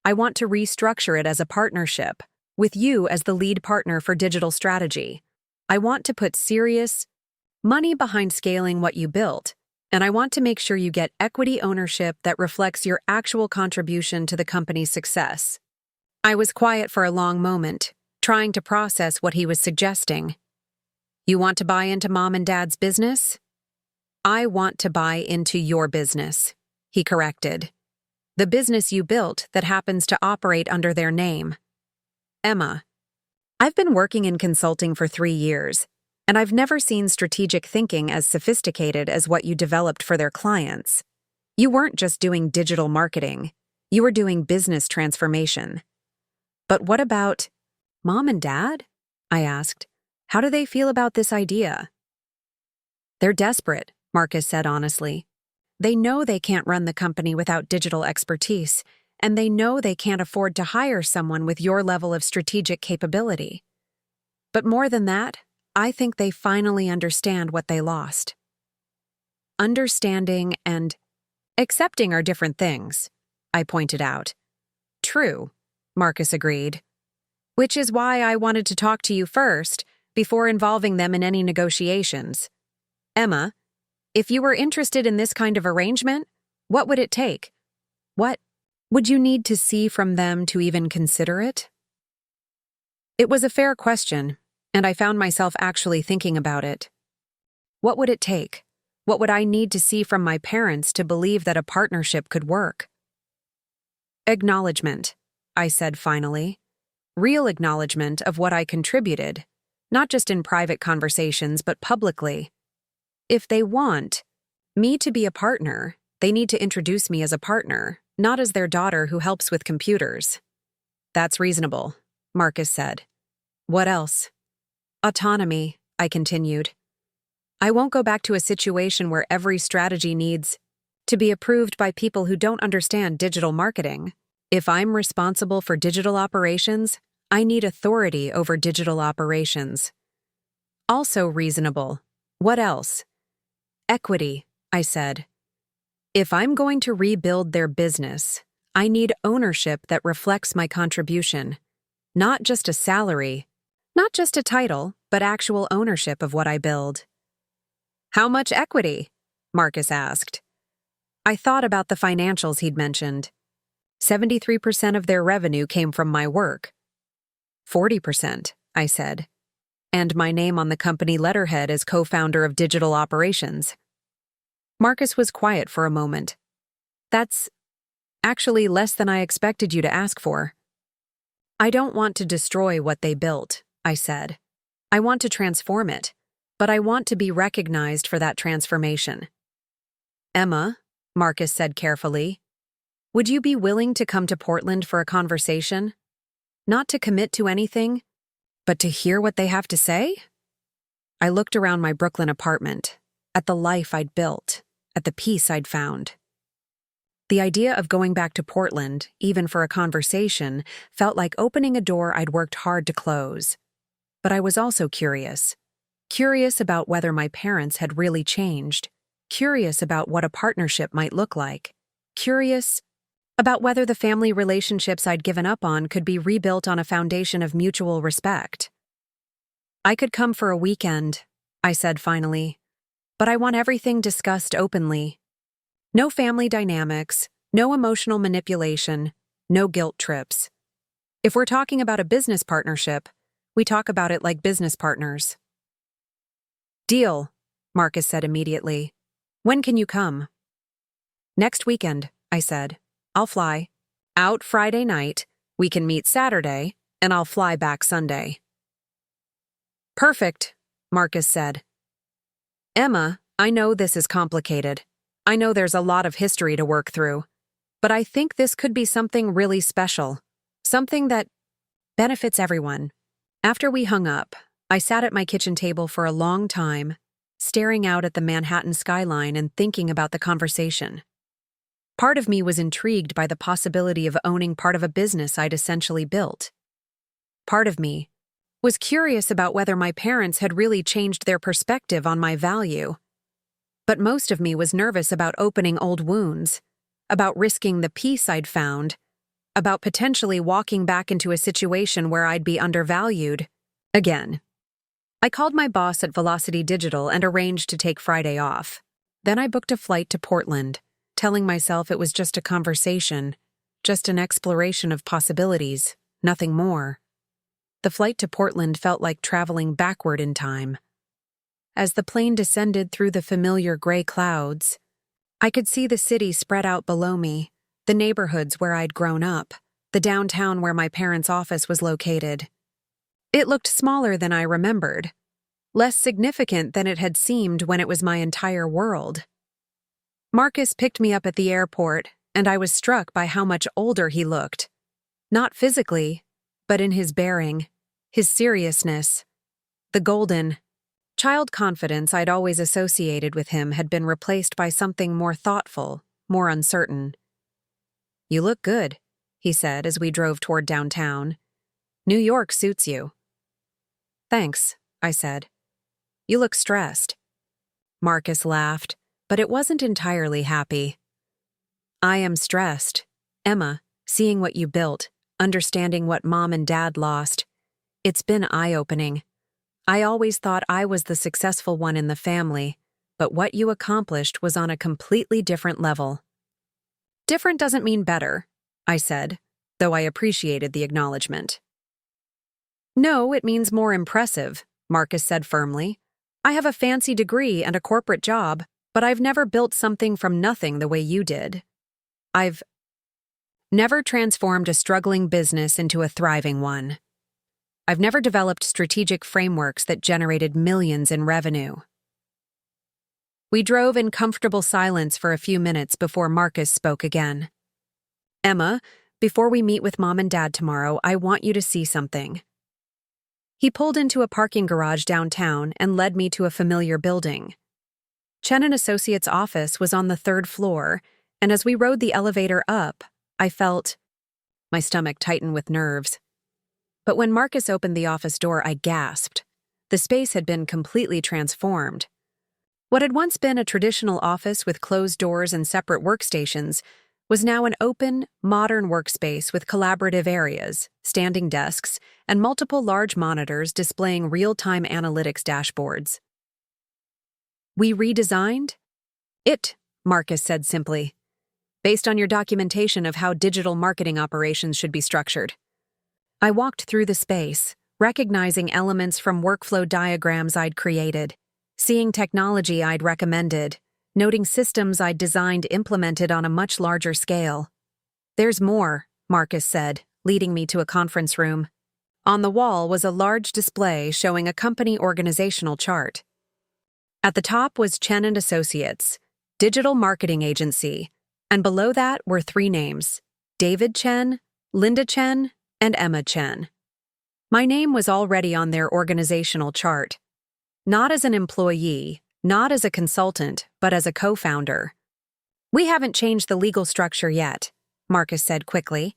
I want to restructure it as a partnership, with you as the lead partner for digital strategy. I want to put serious money behind scaling what you built, and I want to make sure you get equity ownership that reflects your actual contribution to the company's success. I was quiet for a long moment, trying to process what he was suggesting. You want to buy into Mom and Dad's business? I want to buy into your business, he corrected. The business you built that happens to operate under their name. Emma, I've been working in consulting for 3 years, and I've never seen strategic thinking as sophisticated as what you developed for their clients. You weren't just doing digital marketing, you were doing business transformation. But what about Mom and Dad? I asked. How do they feel about this idea? They're desperate, Marcus said honestly. They know they can't run the company without digital expertise, and they know they can't afford to hire someone with your level of strategic capability. But more than that, I think they finally understand what they lost. Understanding and accepting are different things, I pointed out. True, Marcus agreed. Which is why I wanted to talk to you first, before involving them in any negotiations. Emma, if you were interested in this kind of arrangement, what would it take? What would you need to see from them to even consider it? It was a fair question, and I found myself actually thinking about it. What would it take? What would I need to see from my parents to believe that a partnership could work? Acknowledgement, I said finally. Real acknowledgement of what I contributed, not just in private conversations, but publicly. If they want me to be a partner, they need to introduce me as a partner, not as their daughter who helps with computers. That's reasonable, Marcus said. What else? Autonomy, I continued. I won't go back to a situation where every strategy needs to be approved by people who don't understand digital marketing. If I'm responsible for digital operations, I need authority over digital operations. Also reasonable. What else? Equity, I said. If I'm going to rebuild their business, I need ownership that reflects my contribution. Not just a salary, Not just a title, but actual ownership of what I build. How much equity? Marcus asked. I thought about the financials he'd mentioned. 73% of their revenue came from my work. 40%, I said. And my name on the company letterhead as co-founder of digital operations. Marcus was quiet for a moment. That's actually less than I expected you to ask for. I don't want to destroy what they built, I said. I want to transform it, but I want to be recognized for that transformation. Emma, Marcus said carefully, would you be willing to come to Portland for a conversation? Not to commit to anything, but to hear what they have to say? I looked around my Brooklyn apartment, at the life I'd built, at the peace I'd found. The idea of going back to Portland, even for a conversation, felt like opening a door I'd worked hard to close. But I was also curious. Curious about whether my parents had really changed. Curious about what a partnership might look like. Curious about whether the family relationships I'd given up on could be rebuilt on a foundation of mutual respect. I could come for a weekend, I said finally, but I want everything discussed openly. No family dynamics, no emotional manipulation, no guilt trips. If we're talking about a business partnership, we talk about it like business partners. Deal, Marcus said immediately. When can you come? Next weekend, I said. I'll fly. Out Friday night, we can meet Saturday, and I'll fly back Sunday. Perfect, Marcus said. Emma, I know this is complicated. I know there's a lot of history to work through, but I think this could be something really special, something that benefits everyone. After we hung up, I sat at my kitchen table for a long time, staring out at the Manhattan skyline and thinking about the conversation. Part of me was intrigued by the possibility of owning part of a business I'd essentially built. Part of me was curious about whether my parents had really changed their perspective on my value. But most of me was nervous about opening old wounds, about risking the peace I'd found, about potentially walking back into a situation where I'd be undervalued again. I called my boss at Velocity Digital and arranged to take Friday off. Then I booked a flight to Portland, telling myself it was just a conversation, just an exploration of possibilities, nothing more. The flight to Portland felt like traveling backward in time. As the plane descended through the familiar gray clouds, I could see the city spread out below me, the neighborhoods where I'd grown up, the downtown where my parents' office was located. It looked smaller than I remembered, less significant than it had seemed when it was my entire world. Marcus picked me up at the airport, and I was struck by how much older he looked. Not physically, but in his bearing, his seriousness. The golden child confidence I'd always associated with him had been replaced by something more thoughtful, more uncertain. You look good, he said as we drove toward downtown. New York suits you. Thanks, I said. You look stressed. Marcus laughed, but it wasn't entirely happy. I am stressed. Emma, seeing what you built, understanding what Mom and Dad lost. It's been eye-opening. I always thought I was the successful one in the family, but what you accomplished was on a completely different level. Different doesn't mean better, I said, though I appreciated the acknowledgement. No, it means more impressive, Marcus said firmly. I have a fancy degree and a corporate job, but I've never built something from nothing the way you did. I've never transformed a struggling business into a thriving one. I've never developed strategic frameworks that generated millions in revenue. We drove in comfortable silence for a few minutes before Marcus spoke again. Emma, before we meet with Mom and Dad tomorrow, I want you to see something. He pulled into a parking garage downtown and led me to a familiar building. Chen Associates' office was on the 3rd floor, and as we rode the elevator up, I felt my stomach tighten with nerves. But when Marcus opened the office door, I gasped. The space had been completely transformed. What had once been a traditional office with closed doors and separate workstations was now an open, modern workspace with collaborative areas, standing desks, and multiple large monitors displaying real-time analytics dashboards. "We redesigned it," Marcus said simply, "based on your documentation of how digital marketing operations should be structured." I walked through the space, recognizing elements from workflow diagrams I'd created, seeing technology I'd recommended, noting systems I'd designed implemented on a much larger scale. "There's more," Marcus said, leading me to a conference room. On the wall was a large display showing a company organizational chart. At the top was Chen Associates, digital marketing agency, and below that were 3 names: David Chen, Linda Chen, and Emma Chen. My name was already on their organizational chart. Not as an employee, not as a consultant, but as a co-founder. "We haven't changed the legal structure yet," Marcus said quickly.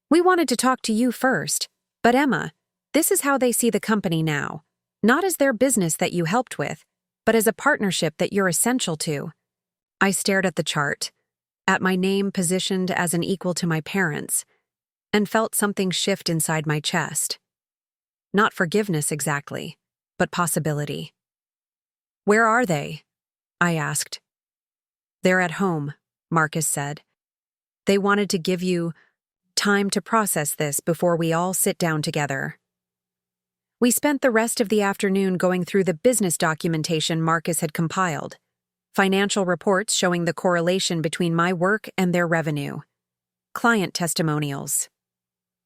"We wanted to talk to you first. But Emma, this is how they see the company now. Not as their business that you helped with, but as a partnership that you're essential to." I stared at the chart, at my name positioned as an equal to my parents', and felt something shift inside my chest. Not forgiveness exactly, but possibility. "Where are they?" I asked. "They're at home," Marcus said. "They wanted to give you time to process this before we all sit down together." We spent the rest of the afternoon going through the business documentation Marcus had compiled, financial reports showing the correlation between my work and their revenue, client testimonials,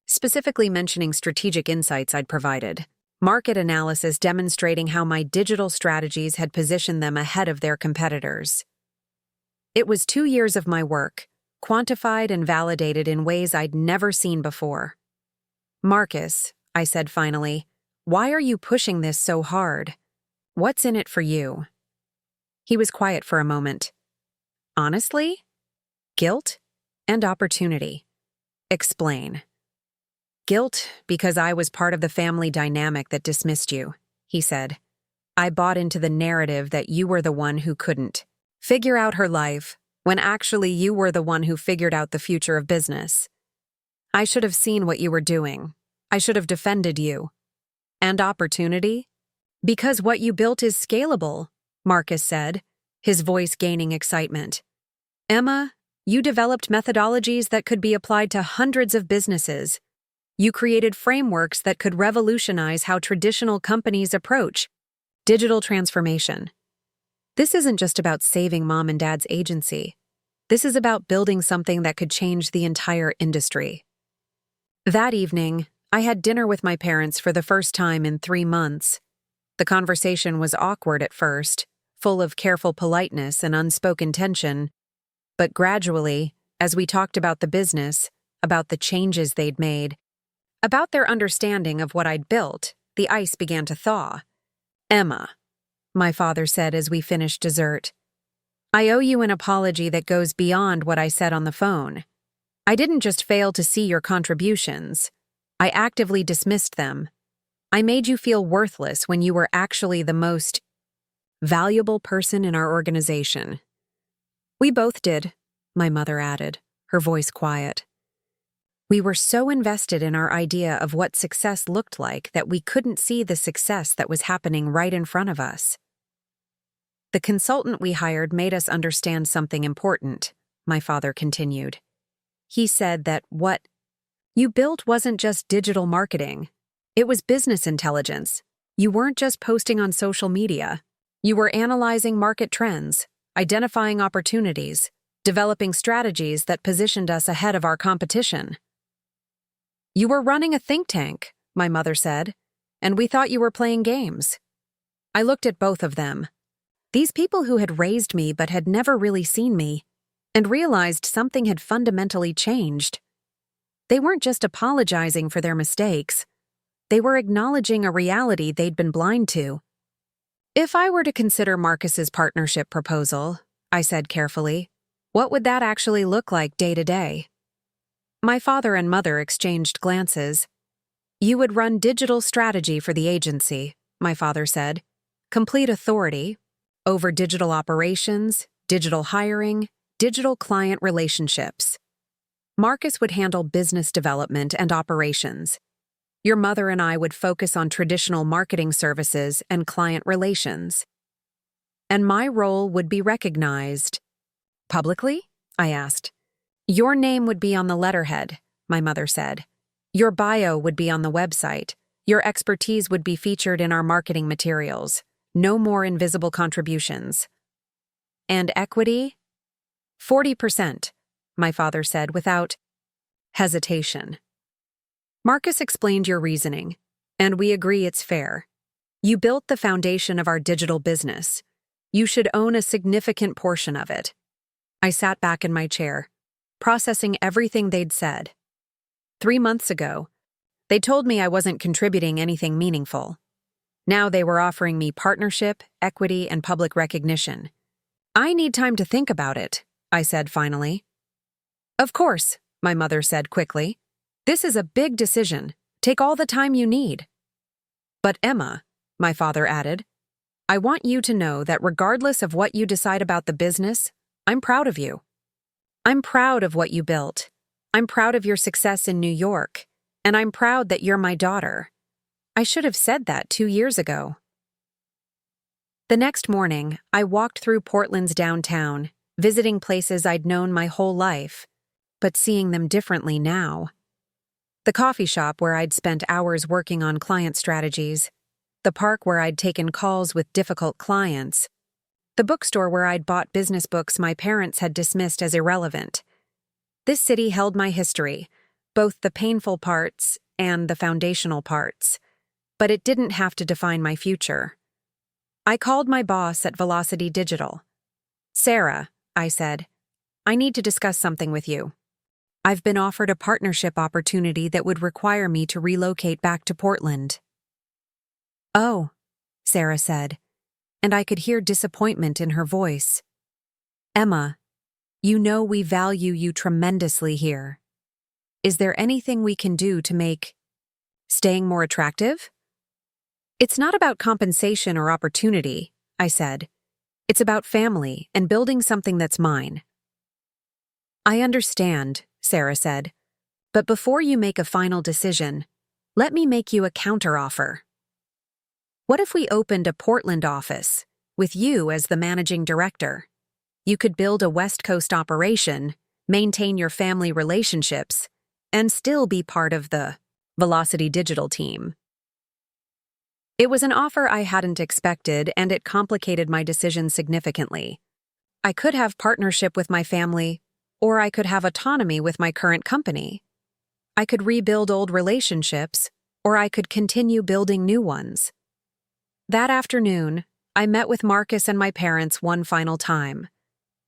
specifically mentioning strategic insights I'd provided, market analysis demonstrating how my digital strategies had positioned them ahead of their competitors. It was 2 years of my work, quantified and validated in ways I'd never seen before. "Marcus," I said finally, "why are you pushing this so hard? What's in it for you?" He was quiet for a moment. "Honestly? Guilt and opportunity." "Explain." "Guilt because I was part of the family dynamic that dismissed you," he said. "I bought into the narrative that you were the one who couldn't figure out her life, when actually you were the one who figured out the future of business. I should have seen what you were doing. I should have defended you. And opportunity? Because what you built is scalable," Marcus said, his voice gaining excitement. "Emma, you developed methodologies that could be applied to hundreds of businesses. You created frameworks that could revolutionize how traditional companies approach digital transformation. This isn't just about saving mom and dad's agency. This is about building something that could change the entire industry." That evening, I had dinner with my parents for the first time in 3 months. The conversation was awkward at first, full of careful politeness and unspoken tension. But gradually, as we talked about the business, about the changes they'd made, about their understanding of what I'd built, the ice began to thaw. "Emma," my father said as we finished dessert, "I owe you an apology that goes beyond what I said on the phone. I didn't just fail to see your contributions. I actively dismissed them. I made you feel worthless when you were actually the most valuable person in our organization." "We both did," my mother added, her voice quiet. "We were so invested in our idea of what success looked like that we couldn't see the success that was happening right in front of us. The consultant we hired made us understand something important," my father continued. "He said that what you built wasn't just digital marketing. It was business intelligence. You weren't just posting on social media. You were analyzing market trends, identifying opportunities, developing strategies that positioned us ahead of our competition. You were running a think tank," my mother said, "and we thought you were playing games." I looked at both of them, these people who had raised me but had never really seen me, and realized something had fundamentally changed. They weren't just apologizing for their mistakes. They were acknowledging a reality they'd been blind to. "If I were to consider Marcus's partnership proposal," I said carefully, "what would that actually look like day to day?" My father and mother exchanged glances. "You would run digital strategy for the agency," my father said. "Complete authority over digital operations, digital hiring, digital client relationships. Marcus would handle business development and operations. Your mother and I would focus on traditional marketing services and client relations. And my role would be recognized. Publicly? I asked. Your name would be on the letterhead, my mother said. Your bio would be on the website. Your expertise would be featured in our marketing materials. No more invisible contributions. And equity? 40%, my father said without hesitation. Marcus explained your reasoning, and we agree it's fair. You built the foundation of our digital business. You should own a significant portion of it. I sat back in my chair, processing everything they'd said. 3 months ago, they told me I wasn't contributing anything meaningful. Now they were offering me partnership, equity, and public recognition. I need time to think about it, I said finally. Of course, my mother said quickly. This is a big decision. Take all the time you need. But Emma, my father added, I want you to know that regardless of what you decide about the business, I'm proud of you. I'm proud of what you built. I'm proud of your success in New York, and I'm proud that you're my daughter. I should have said that 2 years ago. The next morning, I walked through Portland's downtown, visiting places I'd known my whole life, but seeing them differently now. The coffee shop where I'd spent hours working on client strategies, the park where I'd taken calls with difficult clients, the bookstore where I'd bought business books my parents had dismissed as irrelevant. This city held my history, both the painful parts and the foundational parts, but it didn't have to define my future. I called my boss at Velocity Digital. Sarah, I said, I need to discuss something with you. I've been offered a partnership opportunity that would require me to relocate back to Portland. Oh, Sarah said, and I could hear disappointment in her voice. Emma, you know we value you tremendously here. Is there anything we can do to make staying more attractive? It's not about compensation or opportunity, I said. It's about family and building something that's mine. I understand, Sarah said, but before you make a final decision, let me make you a counteroffer. What if we opened a Portland office, with you as the managing director? You could build a West Coast operation, maintain your family relationships, and still be part of the Velocity Digital team. It was an offer I hadn't expected, and it complicated my decision significantly. I could have partnership with my family, or I could have autonomy with my current company. I could rebuild old relationships, or I could continue building new ones. That afternoon, I met with Marcus and my parents one final time.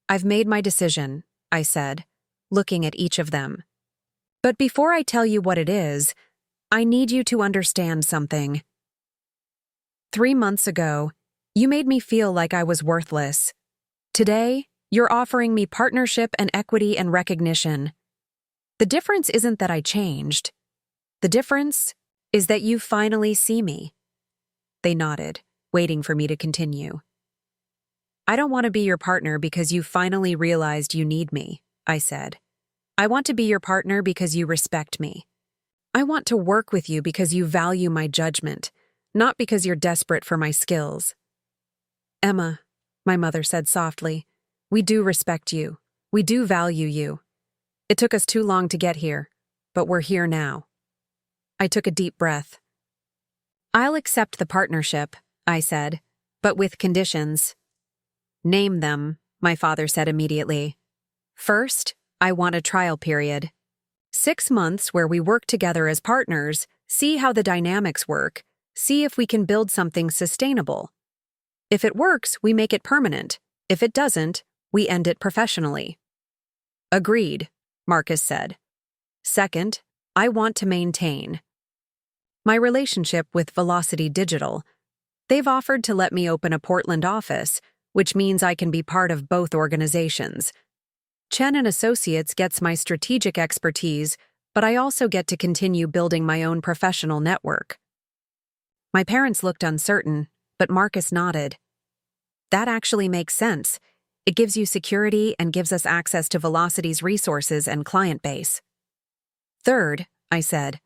I've made my decision, I said, looking at each of them. But before I tell you what it is, I need you to understand something. 3 months ago, you made me feel like I was worthless. Today, you're offering me partnership and equity and recognition. The difference isn't that I changed. The difference is that you finally see me. They nodded, waiting for me to continue. I don't want to be your partner because you finally realized you need me, I said. I want to be your partner because you respect me. I want to work with you because you value my judgment, not because you're desperate for my skills. Emma, my mother said softly, we do respect you. We do value you. It took us too long to get here, but we're here now. I took a deep breath. I'll accept the partnership, I said, but with conditions. Name them, my father said immediately. First, I want a trial period. 6 months where we work together as partners, see how the dynamics work, see if we can build something sustainable. If it works, we make it permanent. If it doesn't, we end it professionally. Agreed, Marcus said. Second, I want to maintain my relationship with Velocity Digital. They've offered to let me open a Portland office, which means I can be part of both organizations. Chen Associates gets my strategic expertise, but I also get to continue building my own professional network. My parents looked uncertain, but Marcus nodded. That actually makes sense. It gives you security and gives us access to Velocity's resources and client base. Third, I said,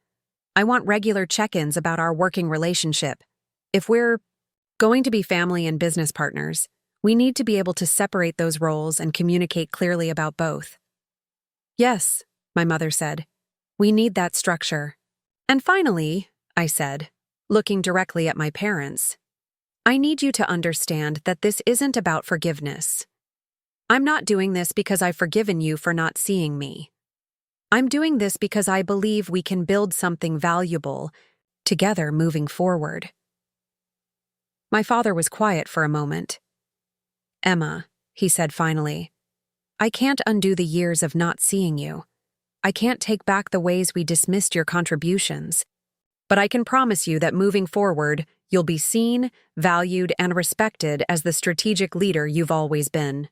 I want regular check-ins about our working relationship. If we're going to be family and business partners, we need to be able to separate those roles and communicate clearly about both. Yes, my mother said. We need that structure. And finally, I said, looking directly at my parents, I need you to understand that this isn't about forgiveness. I'm not doing this because I've forgiven you for not seeing me. I'm doing this because I believe we can build something valuable together moving forward. My father was quiet for a moment. Emma, he said finally, I can't undo the years of not seeing you. I can't take back the ways we dismissed your contributions. But I can promise you that moving forward, you'll be seen, valued, and respected as the strategic leader you've always been.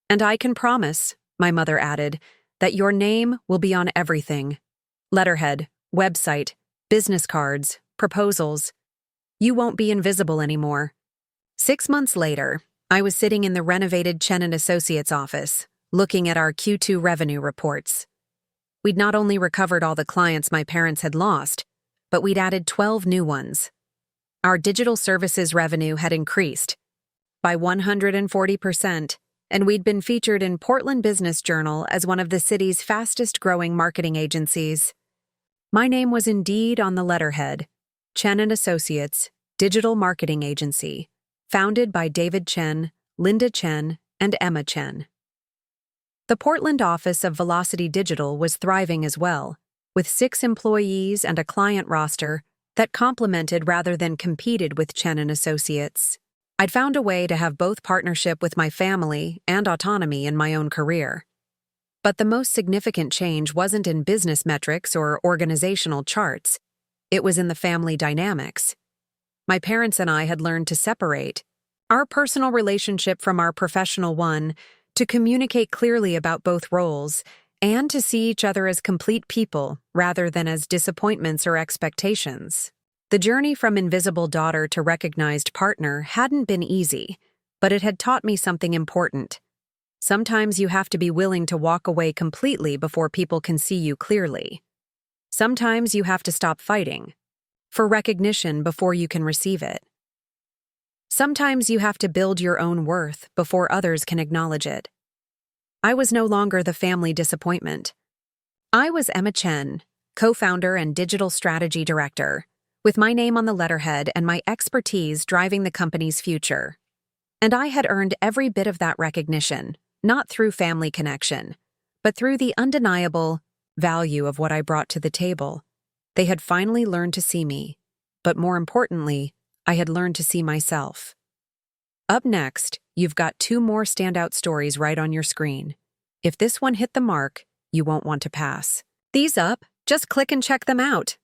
And I can promise, my mother added, that your name will be on everything. Letterhead, website, business cards, proposals. You won't be invisible anymore. 6 months later, I was sitting in the renovated Chen Associates office, looking at our Q2 revenue reports. We'd not only recovered all the clients my parents had lost, but we'd added 12 new ones. Our digital services revenue had increased by 140%, and we'd been featured in Portland Business Journal as one of the city's fastest-growing marketing agencies. My name was indeed on the letterhead, Chen Associates, Digital Marketing Agency, founded by David Chen, Linda Chen, and Emma Chen. The Portland office of Velocity Digital was thriving as well, with 6 employees and a client roster that complemented rather than competed with Chen Associates. I'd found a way to have both partnership with my family and autonomy in my own career. But the most significant change wasn't in business metrics or organizational charts. It was in the family dynamics. My parents and I had learned to separate our personal relationship from our professional one, to communicate clearly about both roles, and to see each other as complete people rather than as disappointments or expectations. The journey from invisible daughter to recognized partner hadn't been easy, but it had taught me something important. Sometimes you have to be willing to walk away completely before people can see you clearly. Sometimes you have to stop fighting for recognition before you can receive it. Sometimes you have to build your own worth before others can acknowledge it. I was no longer the family disappointment. I was Emma Chen, co-founder and digital strategy director, with my name on the letterhead and my expertise driving the company's future. And I had earned every bit of that recognition, not through family connection, but through the undeniable value of what I brought to the table. They had finally learned to see me, but more importantly, I had learned to see myself. Up next, you've got 2 more standout stories right on your screen. If this one hit the mark, you won't want to pass these up. Just click and check them out.